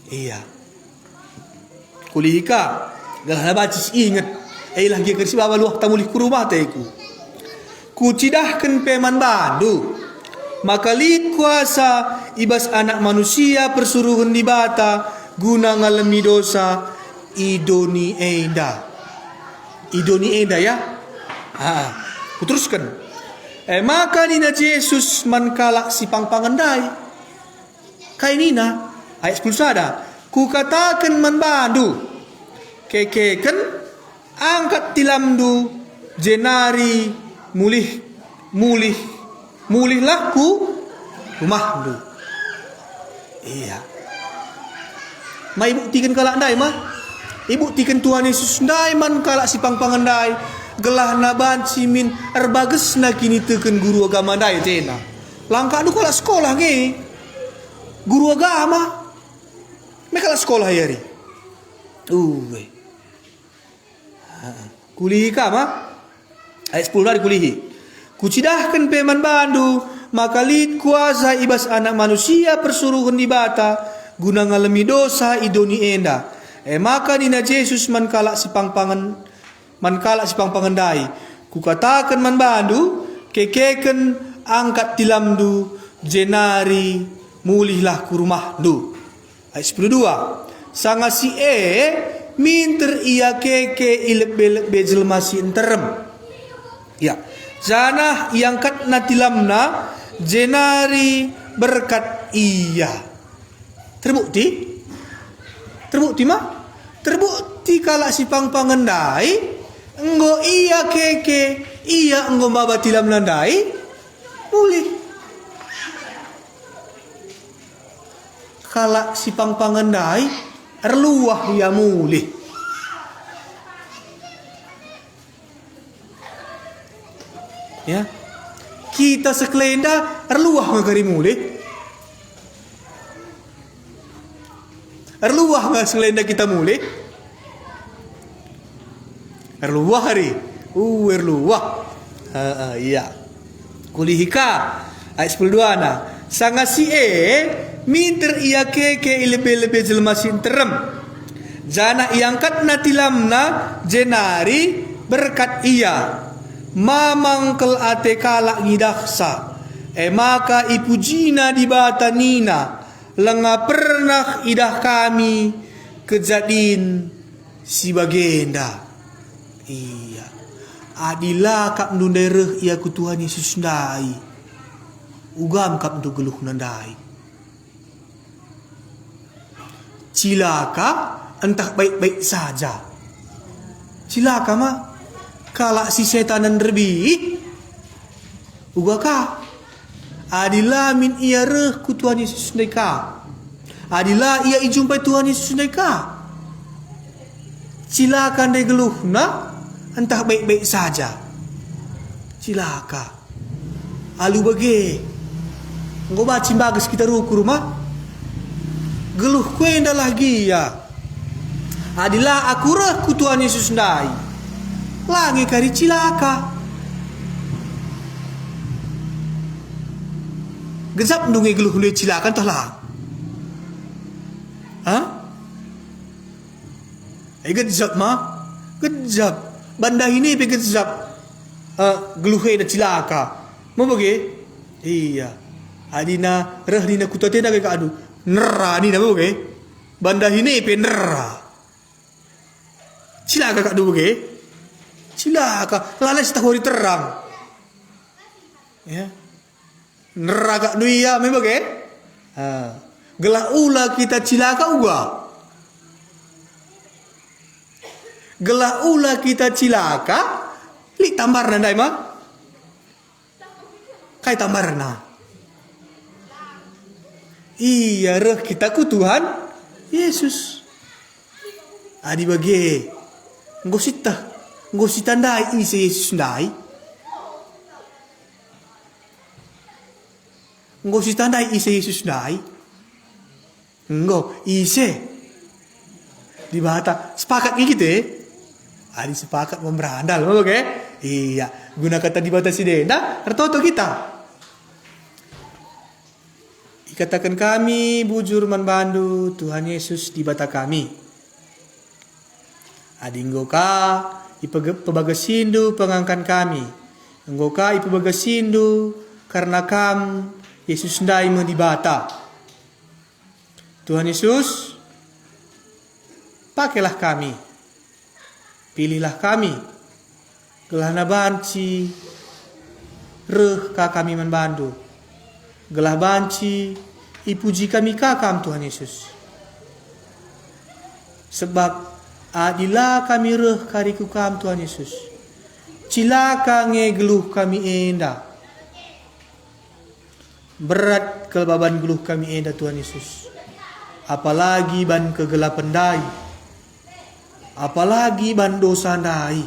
Iya. Kulihika galah bacis ingat. Lah dia kersi bawa luah tamulih ku rumah teku. Kucidahkan peman bandu, maka lid kuasa ibas anak manusia persuruhan dibata guna ngalemi dosa idoni enda. Idoni enda ya. Kuteruskan. Maka nina Yesus man kalak si pangpangendai. Kai nina ayat 10 sada. Kukatakan man bandu, kekeken angkat tilamdu jenari mulih laku rumahdu. Iya. Mai buktikan kalak ndai mah. Ibuktikan Tuhan Yesus ndai man kalak si pangpangendai. Gelah na banci min erbages na kini teken guru agama ndai tena. Langkah du kalak sekolah nge. Guru agama. Me kalak sekolah yari. Kulihi kama ayat 10 dari kulihi. Kucidahkan peman bandu, maka lid kuasa ibas anak manusia persuruhan dibata guna ngalemi dosa idoni enda. Maka nina Yesus man kalak si pangpangendai. Kukatakan man bandu, kekeken angkat tilamdu jenari mulihlah ku rumahdu. Ayat 12. Sanga si minter ia keke ilebe jelma si enterem. Ya. Zanah yang kat natilamna jenari berkat iya. Terbukti? Terbukti mah? Terbukti kalak si pangpangendai enggo iya keke iya enggo baba tilamna ndai mulih. Kalak si pangpangendai erluah ya mulih. Ya. Kita sekelenda erluah ngagari mulih. Erluah nggak selenda kita mulih? Erluah hari. Erluah. Iya. Kulihika ayat 12 na. Sanga si minter ia keke ilebe-lebe jelma sinterem. Jana iangkat natilamna jenari berkat ia. Mamangkel ate kalak ngidaksa. Maka ipujina di batanina. Lenga pernah idah kami kejadin si bagenda. Iya. Adilah kap ndundereh ia ku Tuhan Yesus ndai. Ugam kap ndu geluh nandai. Cilaka entah baik-baik saja. Cilaka mah kalak si setanan derbi. Ugaka adilah min ia reh ku Tuhan Yesus ndeka. Adilah ia ijumpai Tuhan Yesus ndeka. Cilaka ndai geluhna entah baik-baik saja. Cilaka. Alu bage. Ngo baci bagus kita ruku rumah. Geluh kue nda lagi ya. Adilah aku reh ku Tuhan Yesus ndai. Langi kari cilaka. Gezap ndungi geluh ndai cilaka entah lah. Gezap mah. Gezap. Banda ini pe gezap. Geluh nda cilaka. Mau bagi? Iya. Adina reh dina kutatena ke adu. Nerra ni nama bagi? Banda ini pe nerra. Cilaka kak du bagi? Cilaka. Lalas tak hari terang. Ya. Nerra kak du iya me bagi? Gelah ula kita cilaka uga. Gelah ula kita cilaka, li tambar nandai mah? Kai tambar na. Iya reh kita ku Tuhan Yesus. Adi bagi. Ngosita ndai isi Yesus ndai. Engko si tandai ise Yesus dai. Engko ise. Di bata sepakat gitu Adi sepakat memberandal, oke? Iya, guna kata di bata si denda, tertoto kita. Ikatakan kami bujur manbandu Tuhan Yesus di bata kami. Adi nggoka ipebagasindu pengangkan kami. Nggoka ipebagasindu karena kam Yesus ndai di bata. Tuhan Yesus, pakailah kami, pilihlah kami, gelah na banci, reh ka kami membantu, gelah banci, ipuji kami kakam Tuhan Yesus. Sebab adilah kami reh kariku kam Tuhan Yesus, cilaka ngegeluh kami enda, berat kelbaban geluh kami enda Tuhan Yesus. Apalagi ban kegelapan dai, apalagi ban dosa dai.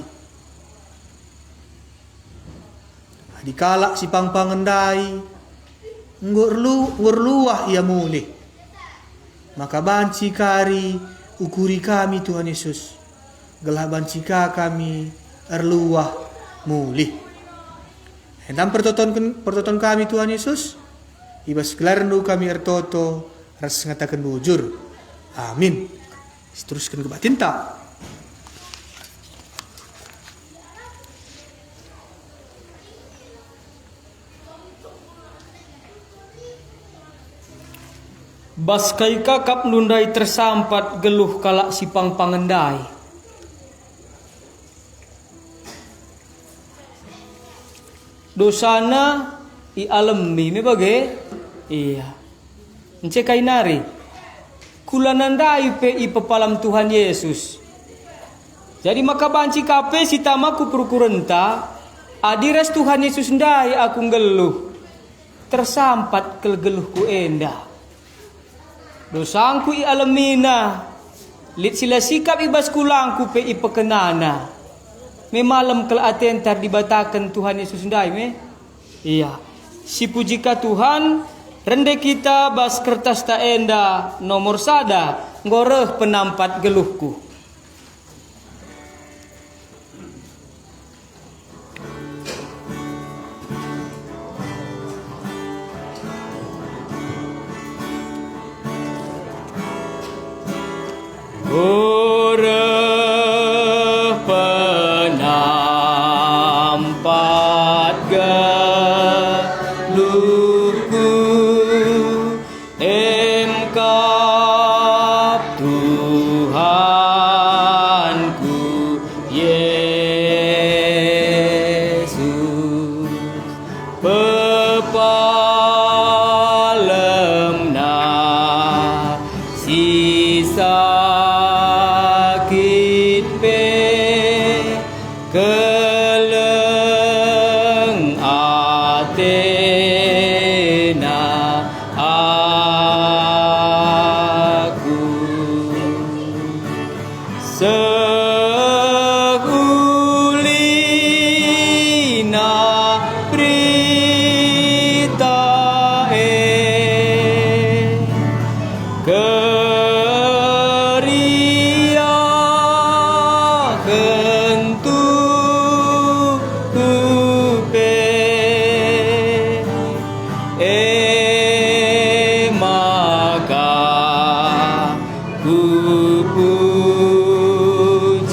Dikala si pangpangan dai, ngurluah ia mulih. Maka banci kari ukuri kami Tuhan Yesus. Gelah banci kami erluah mulih. Hentam pertoton kami Tuhan Yesus. Ibas kelarnu kami ertoto. Ras ngatakan bujur. Amin. Teruskan ke batin tak? Baskai kakap nundai tersampat geluh kalak sipang pangendai. Dosana i alemi me bage? Iya. Ence kainari. Kulanandai pe i pepalam Tuhan Yesus. Jadi maka banci kape si tamaku perkurenta adiras Tuhan Yesus ndai aku ngeluh. Tersampat kelgeluhku enda. Dosangku i alamina. Lit sila sikap ibas kulangku pe i pekenana. Me malam kelaten tar dibatakan Tuhan Yesus ndai me. Iya. Si pujika Tuhan rende kita bas kertas ta enda nomor sada ngoreh penampat geluhku. Ngoreh penampat geluhku. Engkau Tuhanku Yesus, pepalemna si sakit pe keleng atena aku seulina berita keria kentu maka ku pujikan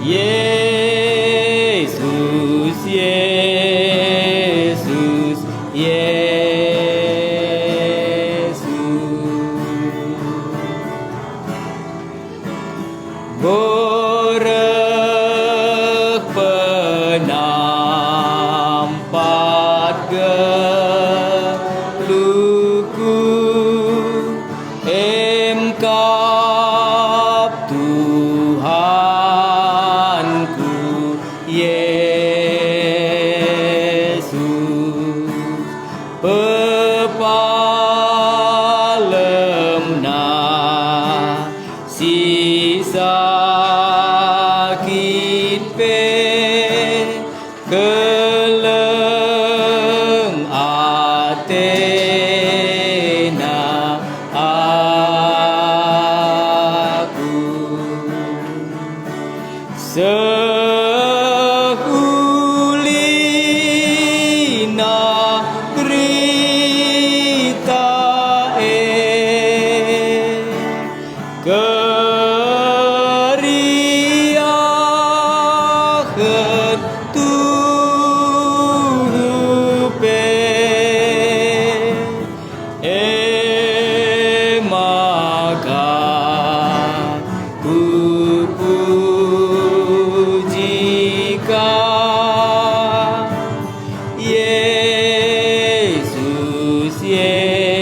Yesus, Yesus, Yesus. Goreh penampat geluhku. Engkau Tuhanku Yesus, pepalemna si sakit pe keleng keriahan tuhupe maka ku pujikan Yesus, Yesus,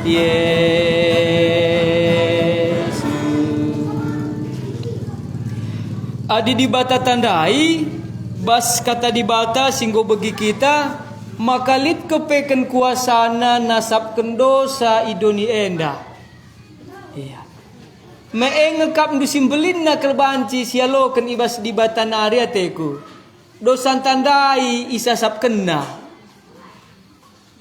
Yesus. Adi dibata tandai, bas kata dibata singgo bagi kita, makalit kepeken kuasana nasabken dosa idoni enda. Iya. Meengekap ndu simbelin na kelbanci sialoken ibas dibata nari ateku. Dosan tandai isasap kena.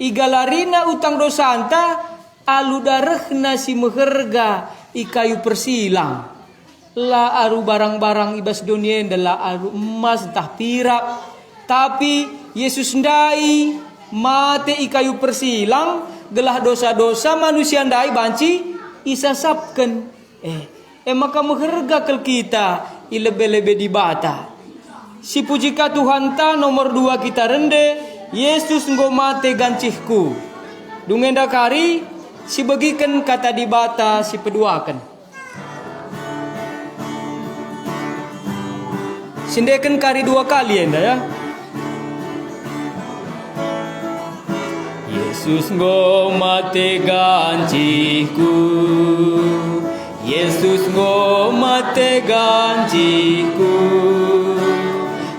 Igalarina utang dosanta alu darehna si meherga ikayu persilang. La aru barang-barang ibas dunia adalah aru emas entah pirak. Tapi Yesus ndai mate ikayu persilang gelah dosa-dosa manusia ndai banci isasapken. Maka meherga kel kita ilebe-lebe dibata. Si pujika Tuhan ta nomor 2 kita rende Yesus nggo mate gancihku. Dungenda kari si begiken kata dibata si peduaken. Sindeken kari 2 kali enda ya. Yesus nggo mate gancihku. Yesus nggo mate gancihku.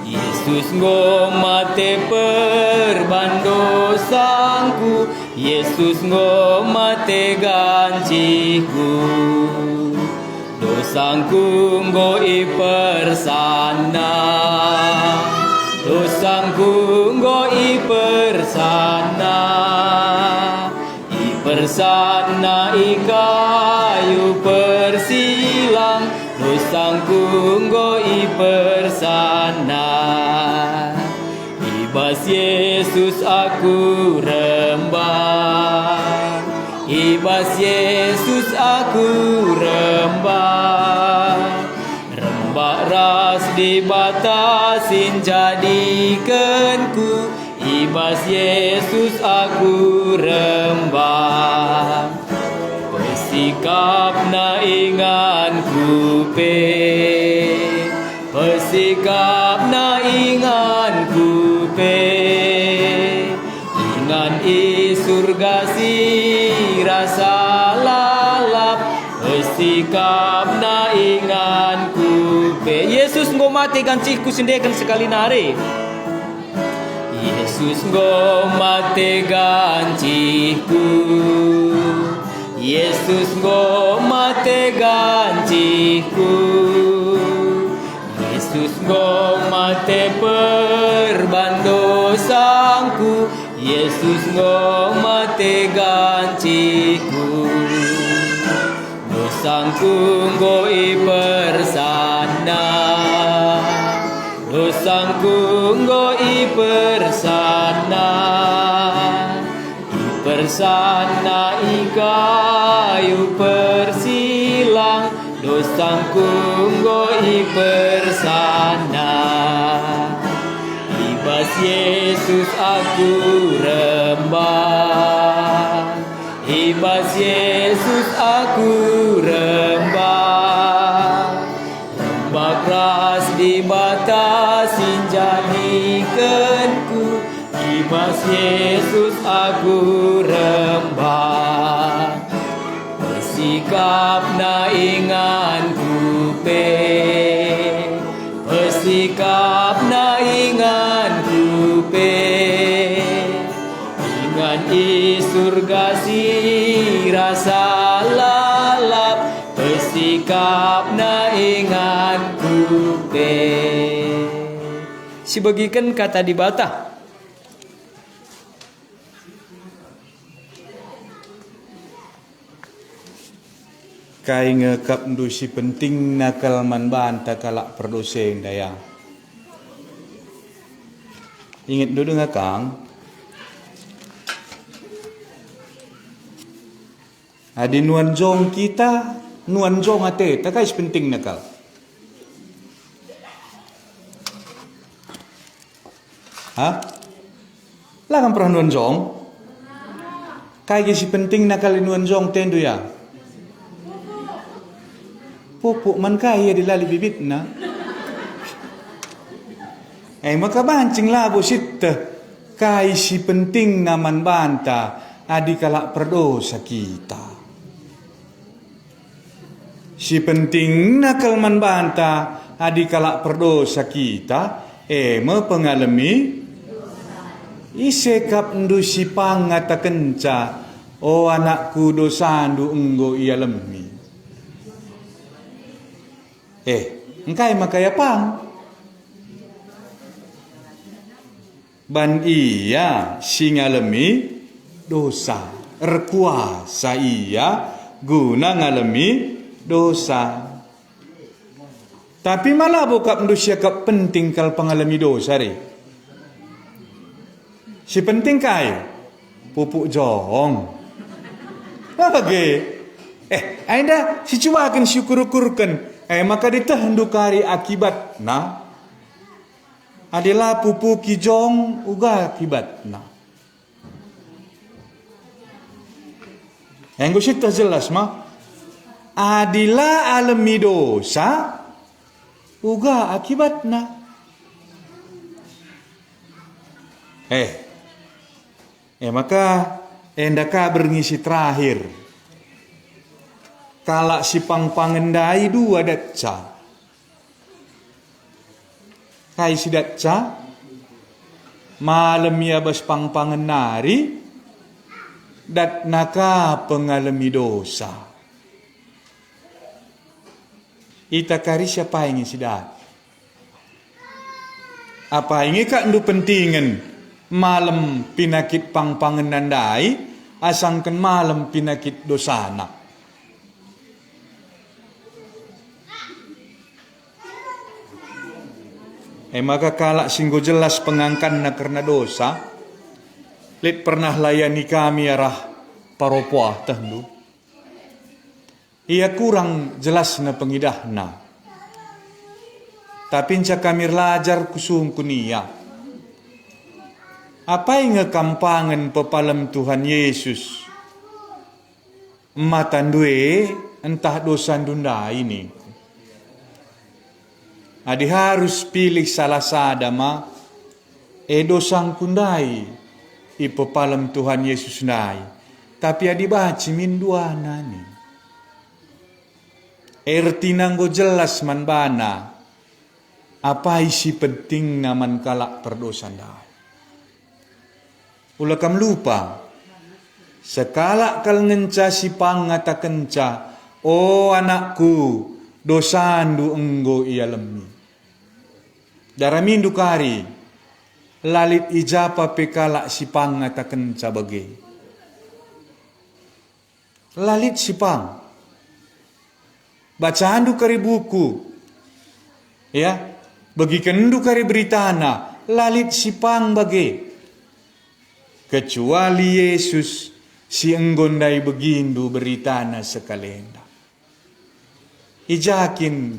Yesus nggo mate perban dosaku. Yesus nggo mate gancihku. Dosangku nggo ipersana. Dosangku nggo ipersana. Ipersana ikayu persilang. Dosangku nggo ipersana. Ibas Yesus aku rembah. Ibas Yesus aku rembah. Rembah ras dibatasin jadikanku. Ibas Yesus aku rembah. Pesikap na inganku pe. Pesikap na inganku pe. Ingan i surga si rasa lalap. Pesikap na inganku pe. Yesus nggo mati gancihku sendirikan sekali nare. Yesus nggo mate gancihku. Yesus nggo mate gancihku. Yesus nggo mate perban dosaku. Yesus nggo mate gancihku. Dosangku nggo ipersana. Dosangku nggo ipersana. Ipersana ikayu persilang. Dosangku nggo ipersana. Ibas Yesus aku rembah. Ibas Yesus aku rembah. Rembah keras dibatasin jadikanku. Ibas Yesus aku rembah. Pesikap na inganku pe. Pesikap na inganku pe. Ingan i surga si rasa lalap. Pesikap na inganku pe. Si bagikan kata dibata. Kai ngekap ndu si penting nakal manban takalak perdoseng daya. Ingat dulu ngakang. Adi nuan jong kita, nuan jong ate, takais penting nakal. Hah? Lah pernah nuan jong? Kaya si penting nakal nuan jong tendu ya. Pupuk man kaya dilali bibit na. Maka bancing labo sitte. Kaya si penting naman banta adi kalak perdosa kita. Si penting nakal man banta adi kalak perdosa kita pengalami isekap ndu si pangata kenca o anakku dosandu enggo ia lemi. Engkai makaya pang ban iya si ngalami dosa erkuasa iya guna ngalami dosa. Tapi malah bokap manusia kap penting kal pengalami dosa re. Si penting kai pupuk jong. Bagi anda si cuakan syukur-ukurkan maka ditahandu kari akibat na adalah pupuk kijong uga akibat na. Yang gue cerita jelas mah adilah alami dosa uga akibatna. Maka endaka berngisi terakhir. Kalak si pang-pangendai dua datca. Kai si datca malam ya bas pang-pangenari dat naka pengalami dosa. Ita kari siapa yang sidat? Apa ini kak ndu pentingan malam pinakit pang-pangenandai asangkan malam pinakit dosana. Maka kalak singgo jelas pengangkan na karena dosa. Lit pernah layani kami arah paropoah tendu. Ia kurang jelas na pengidahna. Tapi cak kami lajar kusung kunia. Apa yang kampangan pepalam Tuhan Yesus? Matandue entah dosa dunda ini. Adi harus pilih salah sadama dosang kundai ipepalam Tuhan Yesus nai. Tapi adi baci minduana ni. Ertinanggo jelas man bana apa isi penting naman kalak perdosan dai. Ulah kam lupa sekala kal ngenca si pangata kenca o anakku dosandu enggo ia lemi. Daramindu kari lalit ijapa pekala si pangata kenca bagi. Lalit si pang bacaandu kari buku ya bagi kendu kari beritana lalit si pang bagi kecuali Yesus si enggondai begindu beritana sekalenda ijakin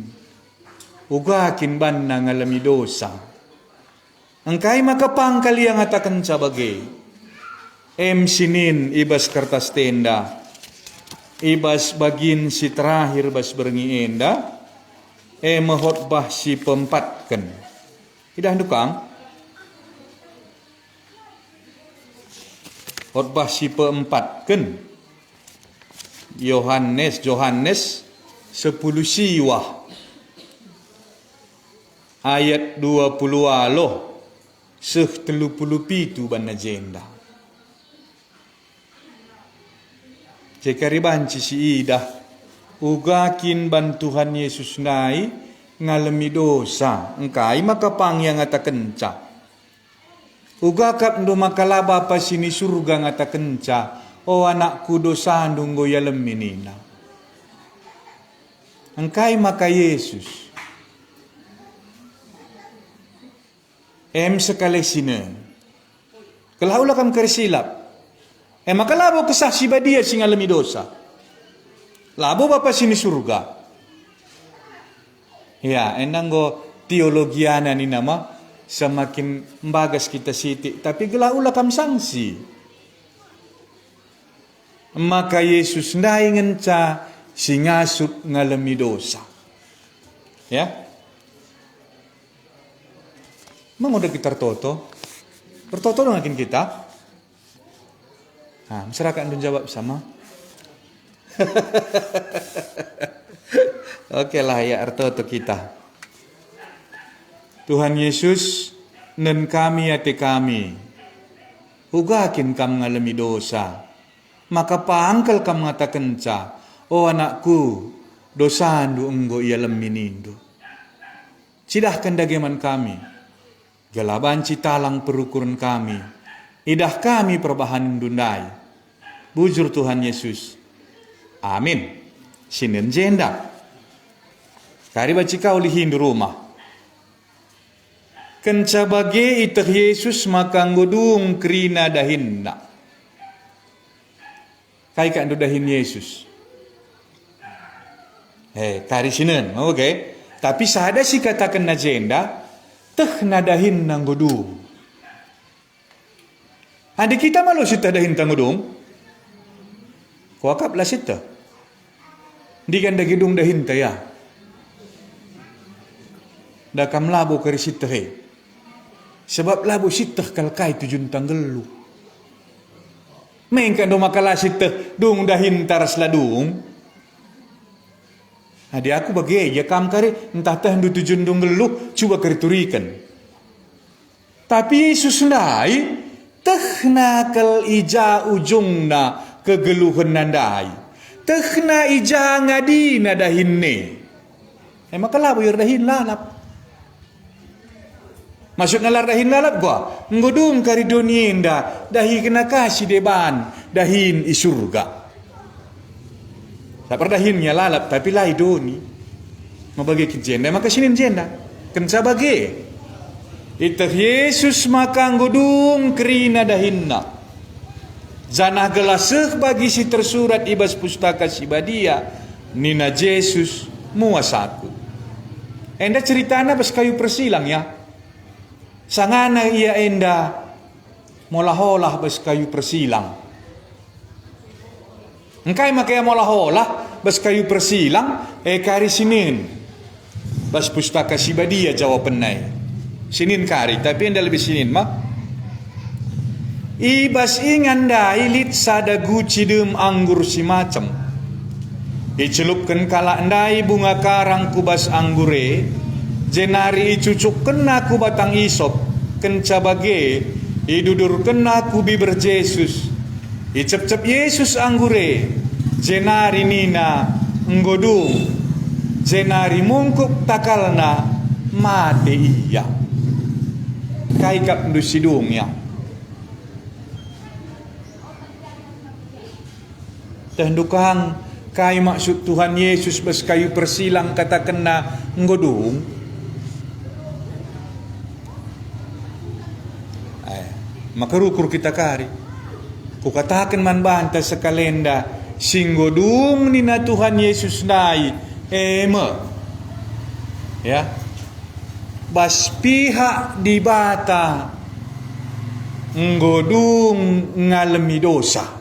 ugakin banna ngalami dosa angkai makapang kaliang atakan cabage sinin ibas kertas tenda ibas bagin si terakhir bas berengi enda mahotbah si pempatkan idah dukang khotbah si peempatkan Yohanes 10 siwah ayat 20 aloh seh 37 ban agenda. Cekari banci si idah ugakin ban Tuhan Yesus nai ngalami dosa engkai makapang yang ngata kenca ugakap ndo makalaba pa sini surga ngata kenca o anakku dosa ndunggo ya leminina engkai maka Yesus sekali sini kelaulah kam kersilap makalabo kesaksi badia sing ngalami dosa Labo bapa sini surga. Ya, enang go teologiana ni nama semakin bagas kita siti, tapi gelah ulah kam sanksi. Maka Yesus ndai ngenca singasut ngalami dosa. Ya. Mang udah kita toto. Bertoto makin kita. Nah, masyarakat untuk jawab sama. Oke lah ya artoto kita. Tuhan Yesus nen kami ate kami. Hugakin kam ngalami dosa. Maka paangkel kam ngatakan ca. Oh anakku, dosandu enggo ia leminindo. Cidahkan dageman kami. Galaban citalang perukuran kami. Idah kami perbahan dundai. Bujur Tuhan Yesus. Amin. Sinen jenda. Kari baci kau lihin di rumah. Kenca bage itah Yesus maka ngodung krina dahinna. Kai kan dahin Yesus. Kari sinen, oke. Tapi sada si katakan na jenda, teh nadahin nang godung. Adik kita malu sita dahin tang godung. Kuakap lah sita. Di kan gedung dahin taya. Da kam labo kari sita he. Sebab labo sita kalkai tujun tanggelu. Main kan do makala sita dung dahin taras ladung. Adi aku bagi ya kam kari entah tah ndu tujun dung gelu cuba kari turikan. Tapi Yesus ndai tehna kal ija ujungna kegeluhan nandai. Tehna ija ngadina dahinne. Maka labo yur dahin lalap. Maksudnya lar dahin lalap gua. Ngodung kari donienda dahi kena kasih deban dahin isurga. Tak perdahinnya lalap tapi lai doni. Mabagi jenda maka sinin jenda. Kenca bagi. Itah Yesus maka ngodung kerina dahinna. Zanah gelaseh bagi si tersurat ibas pustaka si badia. Nina Yesus muasaku. Enda ceritana pas kayu persilang ya. Sangana ia enda molaholah bas kayu persilang. Engkai makaya molaholah bas kayu persilang kari sinin. Bas pustaka si badia jawapan nai. Sinin kari tapi enda lebih sinin mah. Ibas inganda ilit sada gucidem anggur si macam. Icelupkan kala andai bunga karang kubas anggure. Jenari icucuk kena ku batang isop. Kenca bage. Idudur kena ku biber Yesus. Icep-cep Yesus anggure. Jenari nina nggodung. Jenari mungkup takalna mati iya. Kaikap ndusidung ya. Tandukang kai maksud Tuhan Yesus bas kayu persilang kata kena nggodung. Maka rukur kita kari. Kukatakan man banta sekalenda singgodung nina Tuhan Yesus nai ya bas pihak di bata nggodung ngalami dosa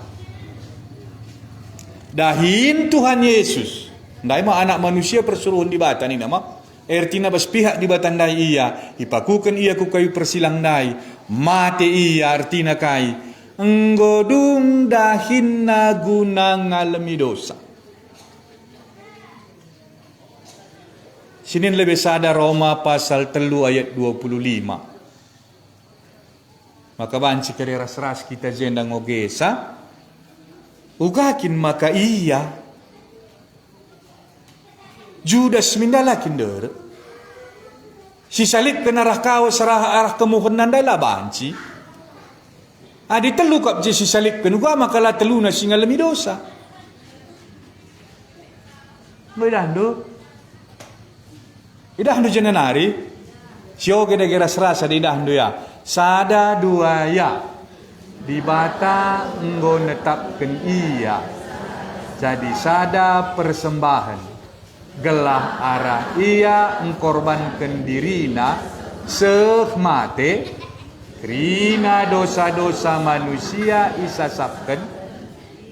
dahin Tuhan Yesus ndai mah anak manusia persuruhan di bata ni nama ertina bas pihak di bata ndai iya ipakukan iya ku kayu persilang ndai mate iya artina kai nggodung dahin na guna ngalami dosa. Sinin lebih sadar Roma pasal 3 ayat 25. Maka banci kari ras-ras kita jenda ngogesa. Ugakin maka iya. Judas mindala kinder. Si salib kenarah kau serah arah kemuhun nandala banci. Adi telu kap je si salib kenuga makala telu na singalami dosa. Bedando. Idahndo jenenari. Sio gede-gede serasa di idahndo ya. Sada dua ya. Di bata nggo netapkan iya. jadi sada persembahan gelah arah ia engkorbankan dirina mate kerina dosa-dosa manusia isasapkan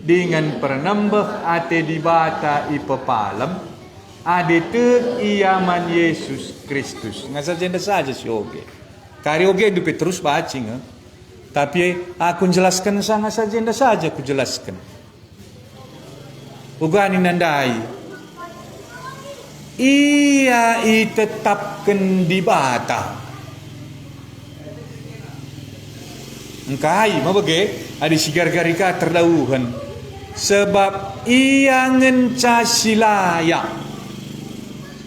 dengan pernembeh ate dibata ipepalem adetek iaman Yesus Kristus ngasajenda saja si oge kari oge du terus bacing tapi aku jelaskan sangat sajenda saja aku jelaskan ugani nandai ia itetapkan dibata engkai mabage ada sigar-garika terdauhan sebab ia ngenca silaya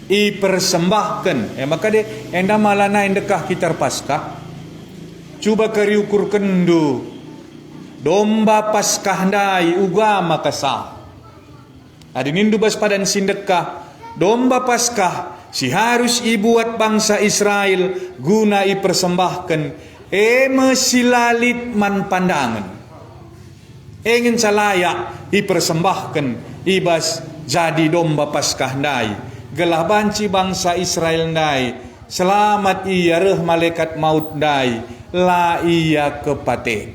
i persembahkan maka de enda malana endekah kita paskah coba keriukur kendu domba paskah ndai ugama kasah ada nindu bas padan sindekah domba paskah si harus ibuat bangsa Israel guna i persembahkan mesilalit man pandangan ingin salaya dipersembahkan ibas jadi domba paskah ndai gelah banci bangsa Israel ndai selamat ia reh malaikat maut ndai la ia kepaten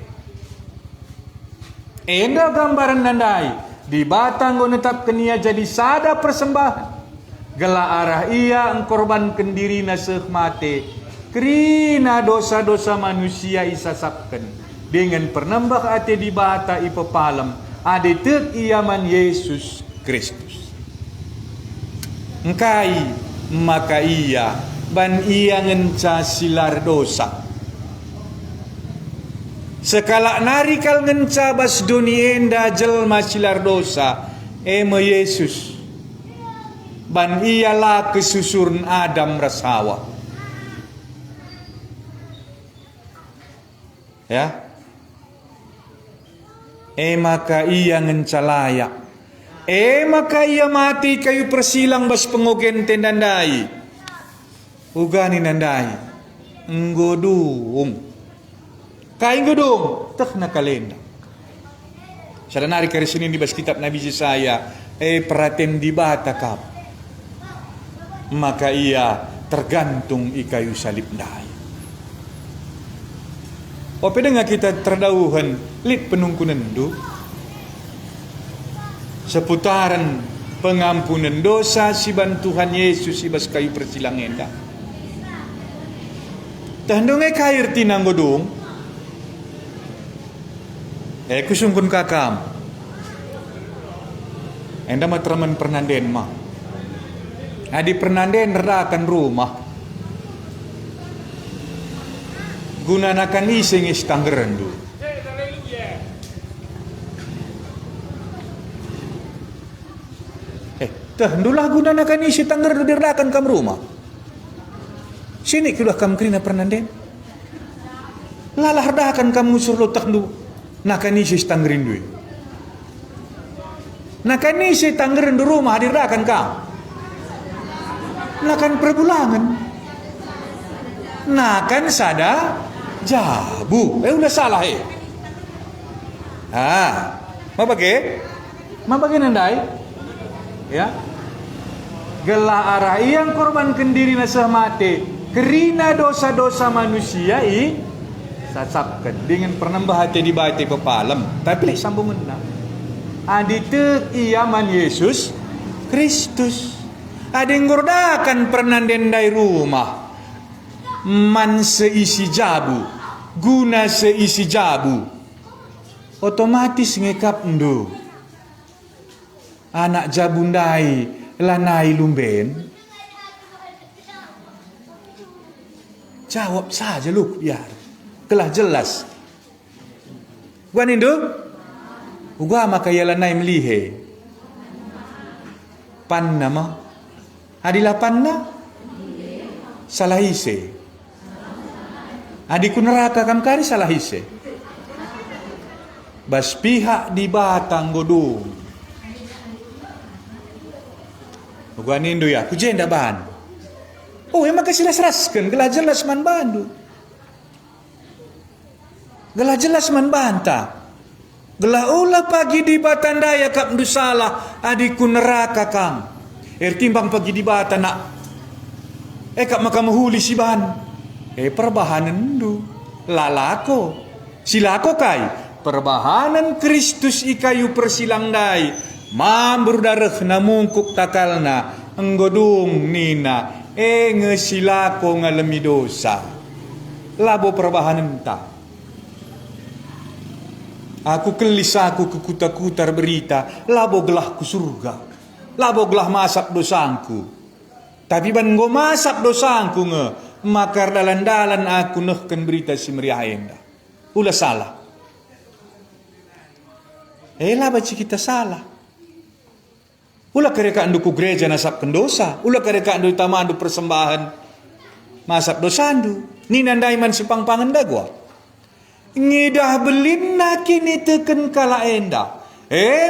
enda gambaran ndai di batang go netapkan ia jadi sada persembahan gelah arah ia engkorbankan dirina mate kerina dosa-dosa manusia isasapkan dengan pernambah ate di bata ipepalem adetek iaman Yesus Kristus engkai maka ia ban ia ngenca silar dosa sekala narikal ngenca bas dunienda jelma silar dosa Yesus ban ialah kesusurn Adam rasawa ya maka ia ngencalaya maka ia mati kayu persilang bas pengogen tendandai ugani nandai nggodung kain godung teh nakalenda sadanari kari sini di bas kitab Nabi Yesaya peraten di bata kap maka ia tergantung i kayu salib ndai Opedengah kita terdauhan lit penungkunan du seputaran pengampunan dosa si bantuhan Yesus ibas kayu persilang enda tahandungai kair tinang godung kusungkun kakam enda matraman pernanden mah adi pernanden radakan rumah gunanakan iseng istanggeran du ndulah gunanakan isi tangger du dirdakan kam rumah sini kudah kam krina pernanden lalah hardakan kam ngusur lo tak du nakan isi istanggerin du nakan isi tanggeran du rumah dirdakan kam nakan perbulangan nakan sada jabu udah salah mabage nandai ya gelah arah yang korban kendiri nasah mate kerina dosa-dosa manusia sasapkan dengan pernambah hati di bati pepalem tapi sambungan aditek iaman Yesus Kristus ading gordakan pernanden dari rumah man seisi jabu guna seisi jabu otomatis ngekap ndo anak jabundai lanai lumben jawab saja lu biar telah jelas gua nindo gua maka ya lanai melihe panna mah adilah panna salah ise adiku neraka kam kari salah ise bas pihak di batang godung gua nindo ya ku jenda ban emang kasilas raskan gelah jelas man bandu gelah jelas man banta Gelah ulah pagi di batandaya kap ndu salah adiku neraka kam. Timbang pagi di bata nak. Kap maka mahuli si ban. Perbahanan ndu. Lalako. Silako kai. Perbahanan Kristus ikayu persilang dai. Mambur darah na mungkuk takalna. Enggodung nina. Ngesilako ngalami dosa. Labo perbahanan tak. Aku kelis aku ke kuta-kutar berita, labo gelah ku surga, labo gelah masak dosangku. Tapi ban go masak dosangku nge, makar dalan-dalan aku nehken berita si meriah enda. Ulah salah. Lah baca kita salah. Ulah kereka andu ku gereja nasabkan dosa, ulah kereka andu tamandu persembahan masak dosandu. Ni nandai man sipang-pangan dagwa. Ngidah belina kini teken kala enda.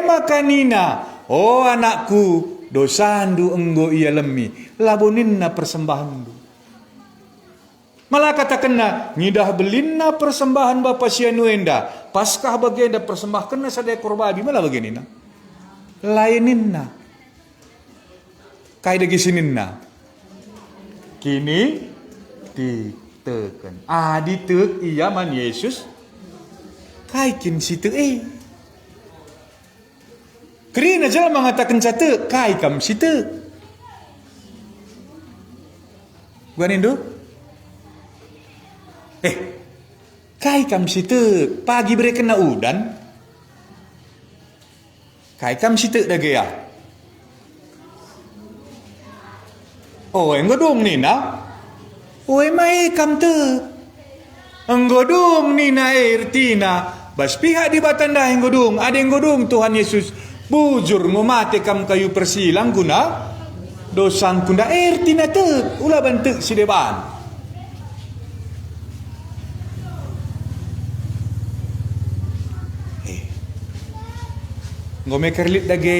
Maka nina, oh anakku, dosandu enggo ia lemi, laboninna persembahandu. Malah katakanna, ngidah belina persembahan bapa sianu enda, paskah bagenda persembahkanna sadaya korbabi, malah baginina. Laininna. Kai dagi sininna. Kini diteken. Ditek iya man Yesus. Kaikin situ Kerina jalan mengatakan cata kai kam situ. Gua nindu. Kai kam situ pagi beri kena udan. Kai kam situ dah gaya. Enggo dong nina. Mai kam tu. Enggo dong nina ertina. Bas pihak di batanda enggo dong. Ada enggo dong Tuhan Yesus. Bujur ngomate kam kayu persilang guna. Dosang kunda ertina tu. Ulah bantuk si depan. Enggo me kerlit dage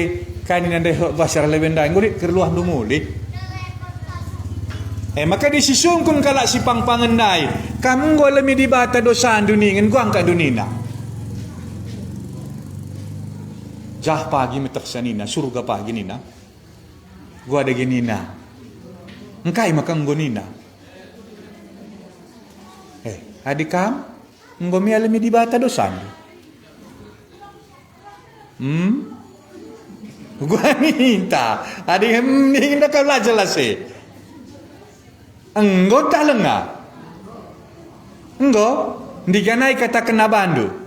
kanin anda basar lebenda. Enggo dik kerluah dumuli. Maka disisungkun kalak si pang-pangan nai. Kamu gua lemi di bata dosa duningan gua angkat dunina. Jah pagi metaksa nina, surga pagi nina. Gua ada nina. Engkai makang gua nina. Adik kam, gua mi alami di bata dosa. Gua minta. Adik ini dah kau lah jelas Enggo tak lengah. Enggo diganai kata kena bandu.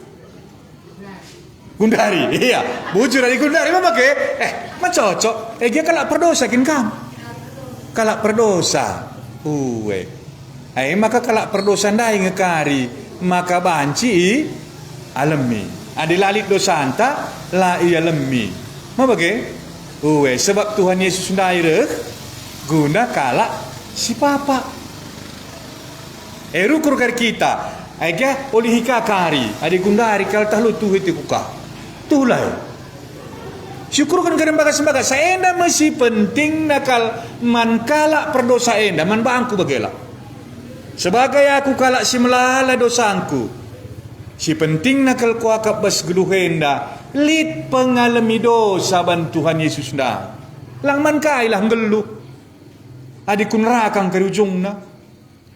Gundari, iya. Bujur dari Gundari apa ke? Cocok. Dia kalak perdosa kin kam. Kalak perdosa. Maka kalak perdosa ndai ngekari, maka banci alemi. Adi lalit dosa anta la iya lemi. Apa ke? Sebab Tuhan Yesus ndai rek guna kalak si papa. Rukur kar kita. Aga oleh hikakari. Adi Gundari kal tahlu tuh itu kuka. Tulai. Syukur kan kadang bagas saenda masih penting nakal man kalak perdosa enda man bangku bagela. Sebagai aku kalak si melala dosaku. Si penting nakal kuakap bas geluhenda. Lit pengalami dosa ban Tuhan Yesus dah. Lang man kailah ngeluh. Adi kun rakang ke ujungna.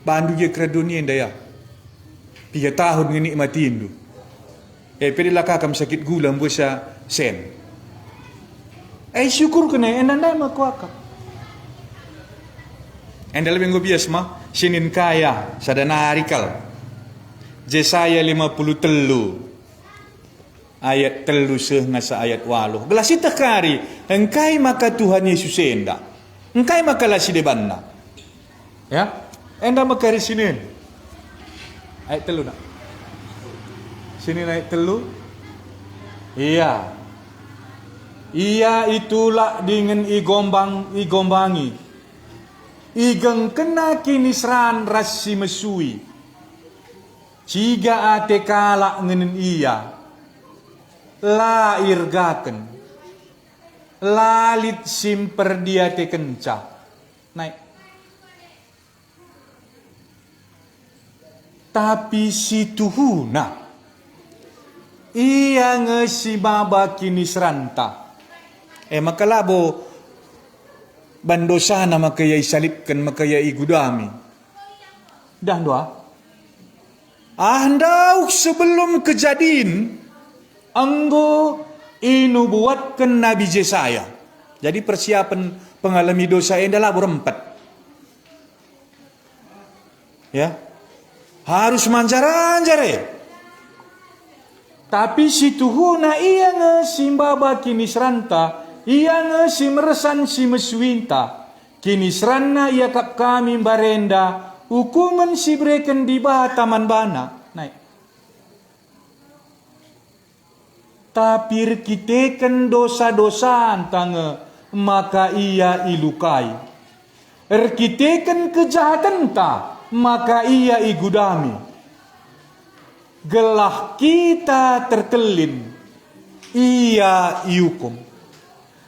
Bandu je kera dunia daya. 3 tahun ngenikmatin tu. Pedilah kakam sakit gula mbusa sen. Syukur kena endanda mak kuakap. Enda lebih ngobias mah sinin kaya sadana harikal. Jesaya 53 ayat 3 ngasa ayat 8. Gelas itah kari engkai maka Tuhan Yesus enda. Engkai maka lah si debanna. Ya? Enda makari sinin. Ayat 3 nak. Sini ayat 3. Iya. Ia itulah dengan igombangi. Igeng kena kini seran rasi mesui. Ciga ate kalak ngenen iya. La irgaken. Lalit simper dia te kenca. Naik. Tapi si Tuhuna Iya ngesi baba kini seranta. Maka labo bandosa na makayay salipkan makayay gudami. Dah doa. Andaw sebelum kejadian anggo inubuatkan Nabi Yesaya. Jadi persiapan pengalami dosa adalah berempat. Ya. Harus manjar-anjare. Tapi si tuhuna iya nge simbaba kini seranta, iya nge si meresan si meswinta, kini serana iya kap kami barenda, hukuman si breken di taman bana. Naik. Tapi rekiteken dosa-dosa antange, maka ia ilukai. Rekiteken kejahatan ta, maka ia igudami. Gelah kita terkelin, ia iukum.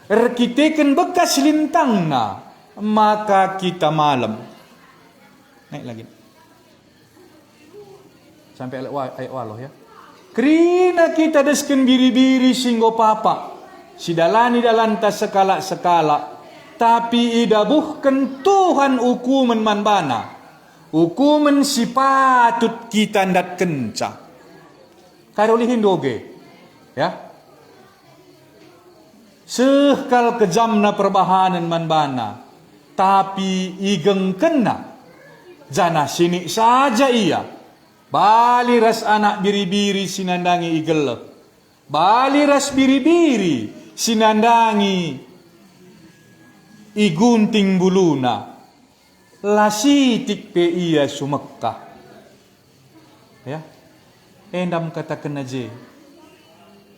Rekiteken bekas lintangna, maka kita malam. Naik lagi. Sampai ayat waloh ya. Kerina kita desken biri-biri singgo papa. Sidalani dalanta sekala-sekala. Tapi idabuhkan Tuhan hukuman manbana. Hukuman si patut kita ndat kenca. Karulihin doge. Ya. Sekal kejamna perbahanan manbana. Tapi igeng kena. Jana sini saja ia. Bali ras anak biri-biri sinandangi igel. Bali ras biri-biri sinandangi igunting buluna. Lasitik pe ia sumekka. Ya. Endam katakan aja.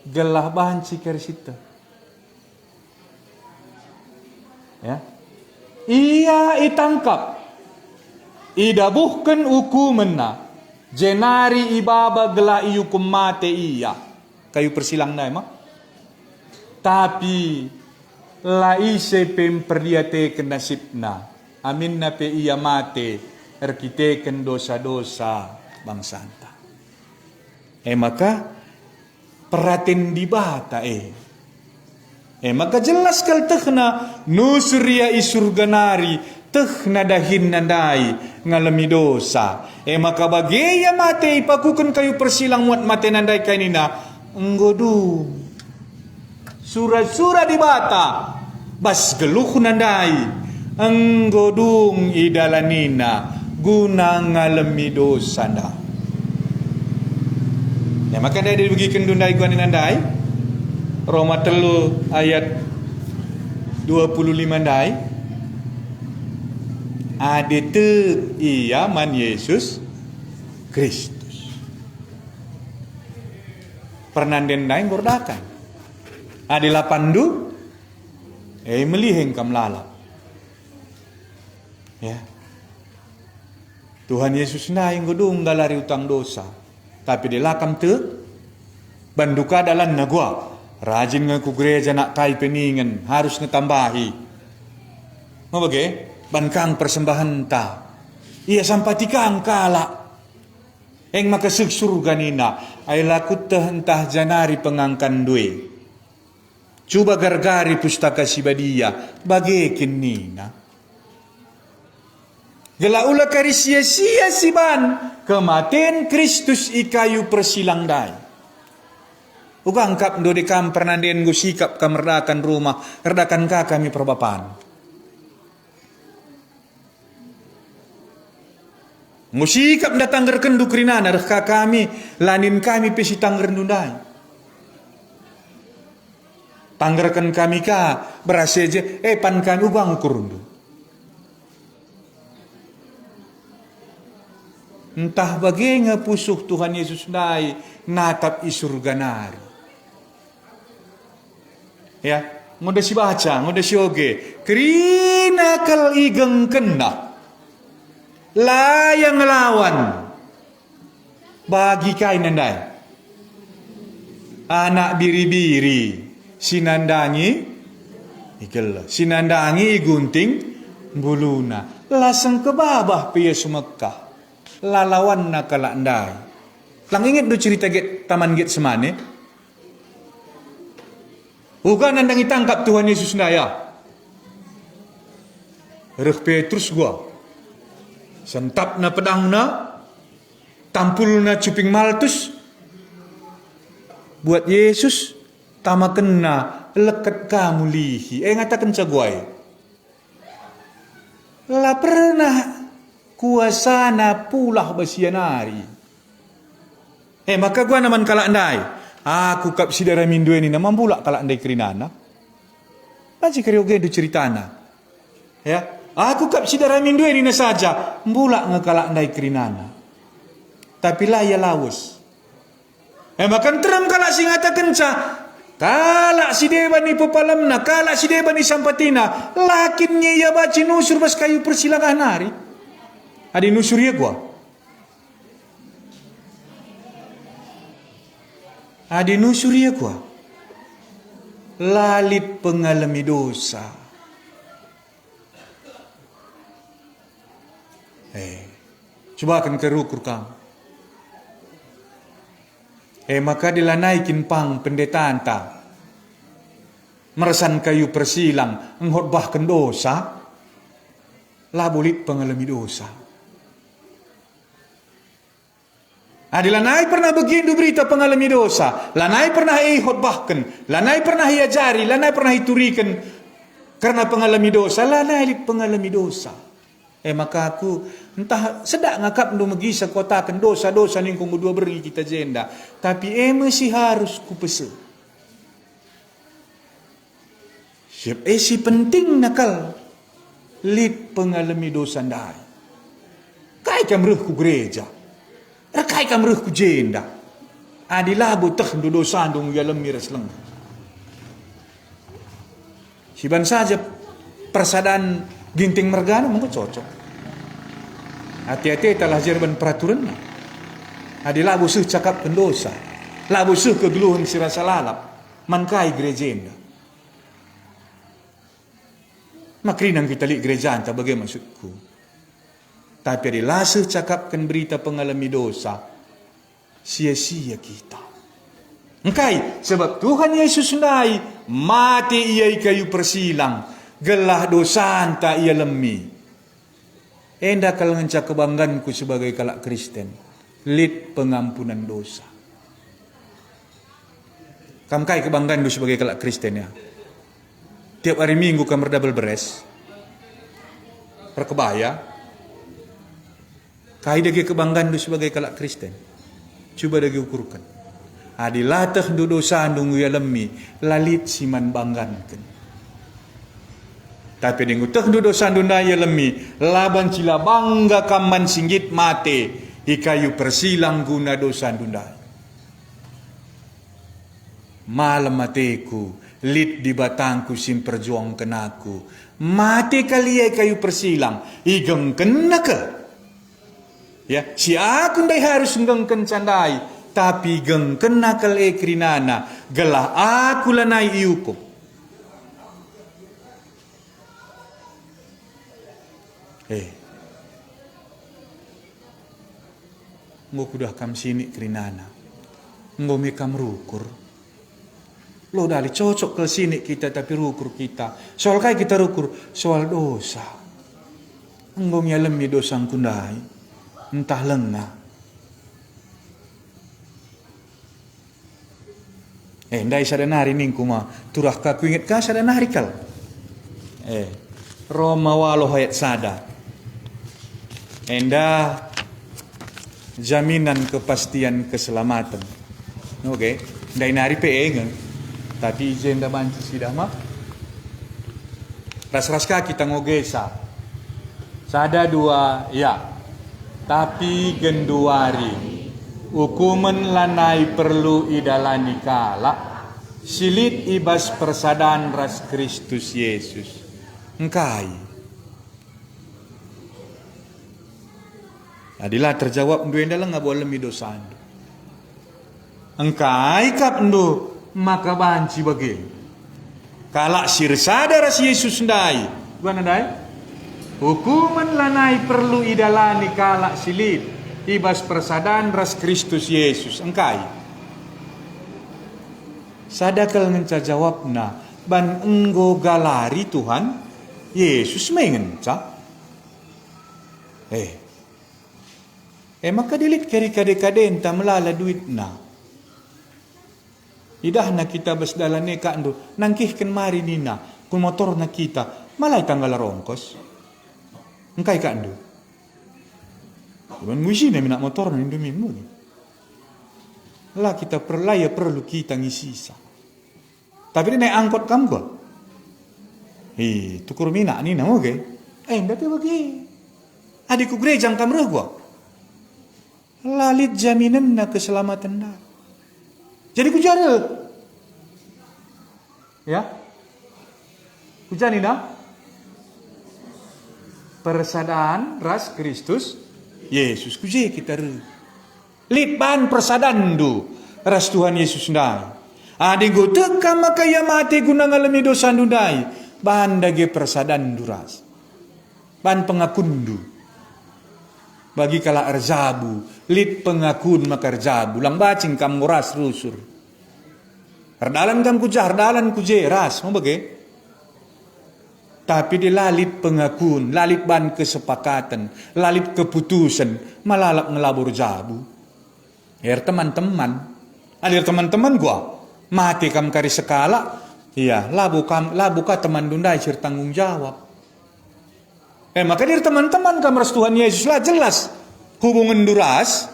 Gelah bahan cikar sita. Ya. Ia itangkap. Idabuhkan hukumenna. Jenari ibaba gelah iukum mate iya. Kayu persilang na emang. Tapi laise pemperliate nasibna. Amin na pe iya mate. Erkiteken dosa-dosa bangsanta. Maka peratin di bata maka jelas kal tehna nusria isurganari tehna dahin nandai ngalami dosa. Maka bagaya mate ipakukan kayu persilang muat mate nandai kanina nggodu surat-surat di bata bas geluh nandai nggodung idalanina guna ngalami dosa nda. Maka dia dibagikan dundai kuanin nandai Roma 3 ayat 25 ndai adete ia man Yesus Kristus pernanden ndai gordakan adila pandu meliheng kam lalap ya Tuhan Yesus ndai godung galari utang dosa tapi dilakam te banduka dalan nagwa rajin ngaku gereja nak kai peningan harus ngetambahi mau bage bankang persembahan ta ia sampatikang kala eng makasug surga nina ay lakut entah janari pengangkan due cuba gargari pustaka sibadia bagekin nina gela ula kari sia-sia siban kematian Kristus ikayu persilang dai. Ugang kap do di kam pernanden go sikap kamerdakan rumah, redakan ka kami perbapan. Musikap datang gerkendu krinana reka kami lanin kami pesi tangger ndundai. Tanggerkan kami ka berase je pan kami ubang kurundu. Entah bagaimana pusuh Tuhan Yesus dai natap isurganari. Ya, ngode si baca, ngode si oge. Kerina kal igeng kena. Layang lawan. Bagi kain nandai. Anak biri-biri. Sinandangi. Ikel. Sinandangi gunting. Buluna. Lasang kebabah piya sumekah. Lalawan na kalandai. Lang ingat do cerita get taman get semane. Uga nandang itangkap Tuhan Yesus ndaya. Reh Petrus gua. Sentap na pedang na. Tampul na cuping maltus. Buat Yesus. Tama kena leket kamu lihi. Ngatakan caguai. La pernah kuasana pulah basianari. Maka gua naman kalak andai. Aku kap sidara mindu ini na mambulak kalak andai kerinana. Baca karyoge du ceritana. Ya, aku kap sidara mindu ini na saja mbulak ngekalak andai kerinana. Tapi lah ya lawus. Makan teram kalak si ngata kenca. Kalak si dewa ni pepalamna, kalak si dewa ni sampatina, lakinnya ya baca nusur bas kayu persilangan hari. Adi nusur ya gua. Adi nusur ya gua. Lalit pengalami dosa. Coba akan kerukur kamu. Maka dilanaikin pang pendetaan ta. Meresan kayu persilang, menghotbahkan dosa. Labulit pengalami dosa. Lanai pernah begitu berita pengalami dosa. Lanai pernah ihotbahkan. Lanai pernah iajari. Lanai pernah iturikan. Karena pengalami dosa. Lanai pengalami dosa. Maka aku entah sedak ngakap ndu megisa kotakan dosa-dosa ning kong dua beri kita jenda. Tapi masih harus kupese. Siap si penting nakal. Lid pengalami dosa ndai. Kai kamruh ku gereja. Rakai kamruh ku jenda. Adilabu teh ndu dosa ndung yalam miras leng. Siban saja persadaan ginting mergana mungkin cocok. Hati-hati telah jerban peraturan. Adi labu suh cakap pendosa. Labu suh kegeluhan si rasa lalap. Mangkai gereja enda. Makrinang kita lihat gereja anta bagaimana maksudku. Tapi adi lasuh cakapkan berita pengalami dosa. Sia-sia kita. Mangkai sebab Tuhan Yesus sendai mati ia kayu persilang. Gelah dosa anta ia lemi. Enda kalangan kebanggaanku sebagai kalak Kristen. Lid pengampunan dosa. Kamkai kebanggaan sebagai kalak Kristen ya. Tiap hari Minggu kamar double beres. Perkebaya. Kai dagi kebanggaan sebagai kalak Kristen. Coba dagi ukurkan. Adilatah do dosa nunggu ya lemi. Lalit siman banggankan. Tapi dengan teh dosa dunda ya lemi laban cila bangga kaman singgit mate ikayu persilang guna dosa dunda. Malam mateku lit di batangku sim perjuang kenaku mate kali kayu persilang igeng kena ke. Ya, si aku ndai harus ngengken candai tapi geng kena kal ekrinana gelah aku lanai iukup. Ngo kudah kam sini kerinana. Ngo mekam rukur. Lo dali cocok ke sini kita tapi rukur kita. Soal kai kita rukur soal dosa. Ngo nyalemi dosa kundai. Entah lengah. Ndai sadanari ningku ma turah kaku ingat ka sadanari kal. Roma walo hayat sada. Enda jaminan kepastian keselamatan. Oke, ndai nari PE tapi jenda banci sidah mah. Ras-ras kaki tangogesa. Sada dua ya. Tapi genduari. Hukuman lanai perlu idalani kala. Silit ibas persadaan ras Kristus Yesus. Engkai. Adilah terjawab ndu enda nggak boleh mi dosa ndu. Engkai kap ndu maka banci bagi. Kalak sir sadar si Yesus ndai. Bukan ndai? Hukuman lanai perlu idalani kalak silit. Ibas persadaan ras Kristus Yesus. Engkai. Sadakal ngenca jawabna ban enggo galari Tuhan Yesus mengenca. Maka dilit kari kade-kade enta melala duit na. Idah na kita bas dalane ka ando nangkihken mari nina kun motor na kita malay tanggal rongkos. Engkai ka ando. Kuman ngisi na minak motor na indomimu ni. Lah kita perlu kita ngisisa. Tapi ini naik angkot kamu gua. Tukur minak ni namo ge. Tapi bagi. Adikku gerejang kamrah gua. Lalit jaminan na keselamatan dah. Jadi ku jara. Ya. Ku jani na. Persadaan ras Kristus Yesus ku je kita re. Litban persadaan du ras Tuhan Yesus ndai. Adigo teka makaya mati guna ngalami dosa ndai. Bahan dage persadaan duras. Bahan pengakundu. Bagi kala arzabu. Lit pengakun maka arzabu. Lang bacing kam ras rusur. Hardalan kam kujah, hardalan kuje ras. Mau bagi? Tapi di lalit pengakun. Lalit ban kesepakatan. Lalit keputusan. Malalap ngelabur zabu. Teman-teman. Alir teman-teman gua. Mati kam kari sekala, iya, labu ka teman dundai sir tanggung jawab. Maka dari teman-teman kam ras Tuhan Yesus lah jelas hubungan duras,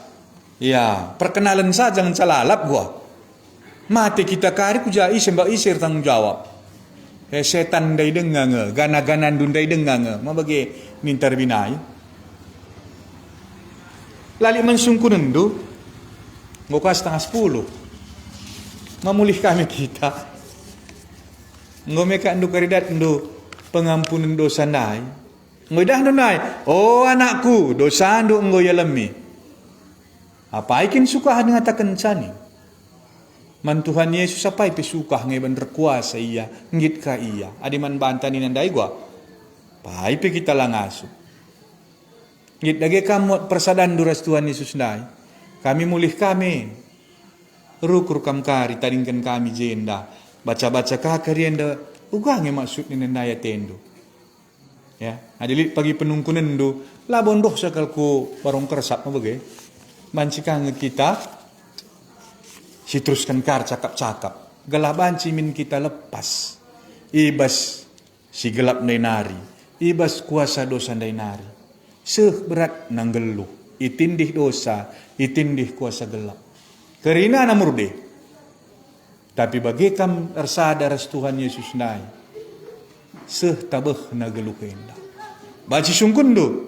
iya, perkenalan saja jangan salalap gua. Mati kita kari kujai sembah isir tanggung jawab. Setan dai dengang, gana-ganan dundai dengang, mau bagi mintar binai. Lali mensungkunen du, buka 9:30. Memulih kami kita. Ngomeka ndu karidat ndu pengampunan dosa nai. Ngodah ndu nai. Oh anakku, dosa ndu enggo yalemi. Apa ikin suka ngatakan cani. Man Tuhan Yesus apa ipi suka ngeban berkuasa iya, ngit ka iya. Adiman bantani nandai gua. Pai ipi kita langasu. Ngit dage kamu persadaan duras Tuhan Yesus nai. Kami mulih kami. Rukur kam kari taringkan kami jenda baca-baca kakarienda ugange maksud ni nandaya tendo ya adilit pagi penungkunan do labon doh sakalku barong kersap mo bagay mancikang kita sitruskan kar cakap-cakap galaban cimin kita lepas ibas si gelap nari ibas kuasa dosa nari berat nanggeluh itindih dosa itindih kuasa gelap Kerina namurde. Tapi bagi kam ersada ras Tuhan Yesus nai. Tabah na gelukenda. Baci sungkundu.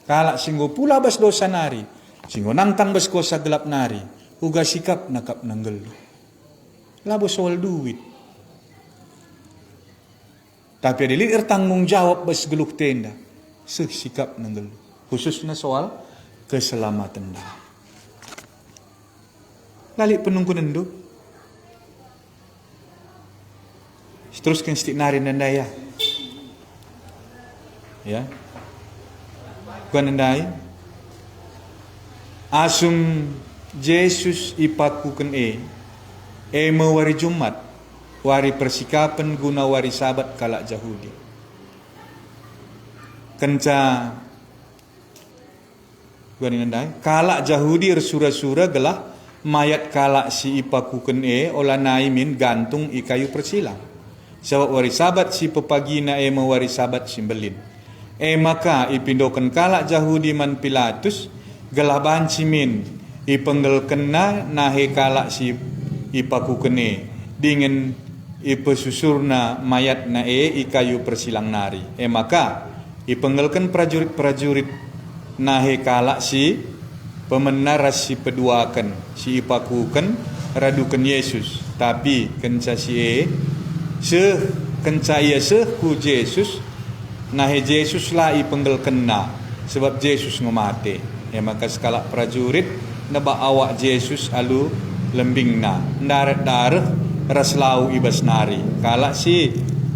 Kalak singgo pula bas dosa nari. Singgo nangtang bas kuasa gelap nari. Uga sikap nakap nanggelu. Labo soal duit. Tapi adilit tanggung jawab bas geluk tenda. Sikap nanggelu. Khususnya soal keselamatan dah. Lalik penungkunan do. Teruskan stik nari nandaya. Ya. Kuan nandai. Asum Yesus ipakukan mewari Jumat. Wari persikapan guna wari sabat kalak Yahudi. Kenca kuan nandai. Kalak Yahudi sura-sura gelah mayat kalak si ipakuken olah naimin gantung ikayu persilang. Sebab wari sabat si pepagina mewari sabat simbelin. Maka ipindokan kalak Yahudi man Pilatus gelah bancimin ipenggelken nahe kalak si ipakuken dingin ipesusurna mayat na ikayu persilang nari. Maka ipenggelken prajurit-prajurit nahe kalak si pemenaras si peduakan si ipakukan radukan Yesus tapi kenca si kenca ia ku Yesus nahe Yesus lah ipenggal kena sebab Yesus ngomate maka sekala prajurit naba awak Yesus alu lembing na ndarat darah raslau ibas nari kalak si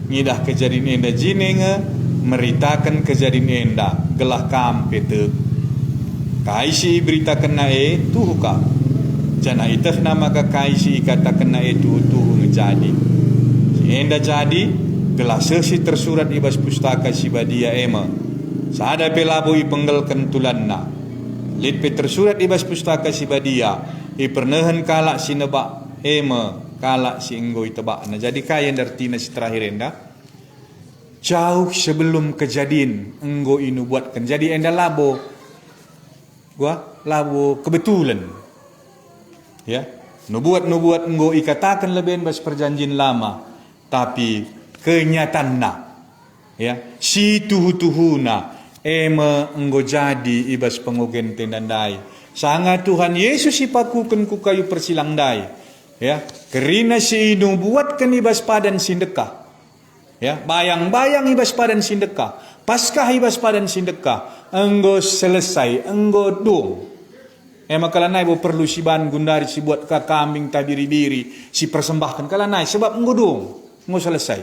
ngidah kejadian enda jinenga meritakan kejadian enda gelah kampete kaisi beritakan nae tuhuka jana itah nama ka kaisi katakan nae tuhu jadi. Si enda jadi gelas si tersurat ibas pustaka si badia ema. Sada pelabo ipenggelkan tulanna. Lit pe tersurat ibas pustaka si badia ipernahan kalak si nebak ema kalak si enggo itebak. Nah jadi kaya artinya si terakhir enda. Jauh sebelum kejadian enggo inu buatkan. Jadi enda labo kebetulan. Ya, nubuat enggo ikatakan lebih bas perjanjian lama, tapi kenyataanna, ya, si tuhu-tuhuna ema enggo jadi ibas pengogen tendandai. Sanga Tuhan Yesus ipakukan ku kayu persilang dai, ya, kerina si inu buatkan ibas padan sindekah. Ya, bayang-bayang ibas padan sindekah, paskah ibas padan sindekah, enggo selesai, enggo dong. Makalanay bo perlu si ban gundari si buat ka kambing tabiri-biri si persembahkan kalanay sebab enggo dong, enggo selesai.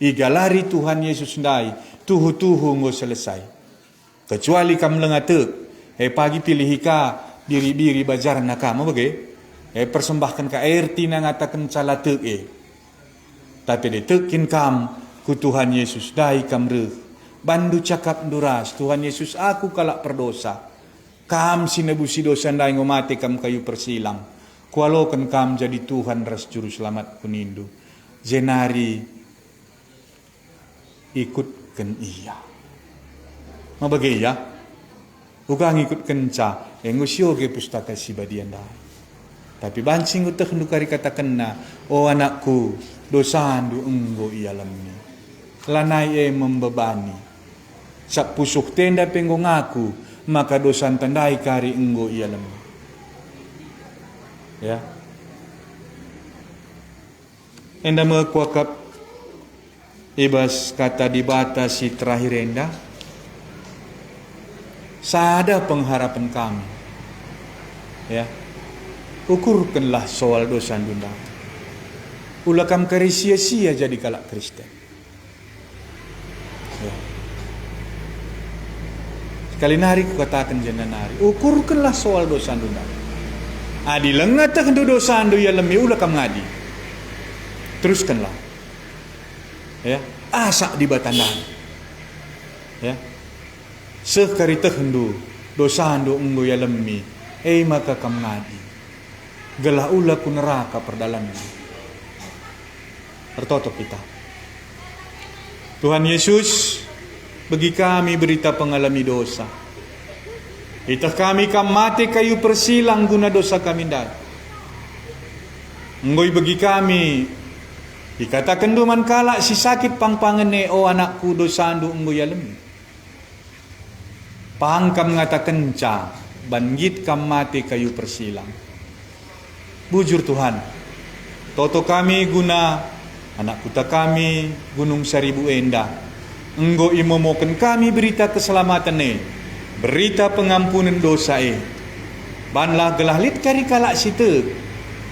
Igalari Tuhan Yesus ndai, tuhu-tuhu enggo selesai. Kecuali kam lengatek, pagi pilih ka biri-biri bajar nakama bage, persembahkan ka air tina ngatakan calatek Tapi ditekin kam ku Tuhan Yesus dai kam reh. Bandu cakap duras Tuhan Yesus aku kalak perdosa. Kam sinebusi dosa dai ngomate kam kayu persilang. Kualokan kam jadi Tuhan ras juru selamat kunindu. Jenari ikutkan iya. Mabagay ya? Ugang ikutkan ca. Engusyoge pustaka si badian dai. Tapi bancing utak ndukari katakan na, o anakku, dosandu enggo ialamni. Lanai membebani. Sa pusuk tenda penggong aku, maka dosan tandai kari enggo ialamni. Ya. Enda mekuakap ibas kata dibatasi terakhir enda. Sada pengharapan kami. Ya. Ukurkanlah soal dosa dunda. Ulakam kari sia-sia jadi kalak Kristen. Ya. Sekali nari kukatakan jana nari. Ukurkanlah soal dosa dunda. Adi lengat hendu dosa andu ya lemi ulakam ngadi. Teruskanlah. Ya. Asak di batandan. Ya. Sekari hendu dosa andu enggo ya lemi. Maka kam ngadi. Gelah ula ku neraka perdalannya. Tertutup kita. Tuhan Yesus bagi kami berita pengalami dosa. Itah kami kam mati kayu persilang guna dosa kami dah. Ngoi bagi kami dikatakan duman kalak si sakit pangpangene o anakku dosa andu ngoi alemi. Pang kam ngatakan ca banggit kam mati kayu persilang. Bujur Tuhan, toto kami guna anak kuta kami Gunung Seribu Endah. Enggo imomoken kami berita keselamatan berita pengampunan dosa Banlah gelah lit kari kalak situ,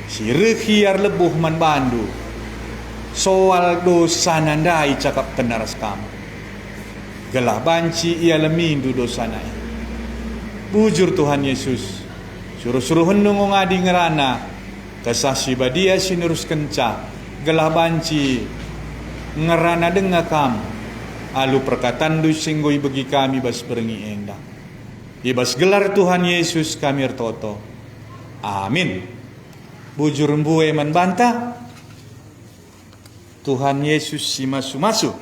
si rehiar lebuh man bandu. Soal dosa nandai cakap tenaras kamu. Gelah banci ia lemindu dosa nai. Bujur Tuhan Yesus, suruh-suruh hendung ngadi ngerana. Kasasi badia sinurus kenca gelah banci ngerana denga kam alu perkataan du singgoi bagi kami bas berengi endah ibas gelar Tuhan Yesus kami ertoto amin. Bujur mbue man banta Tuhan Yesus si masu-masu.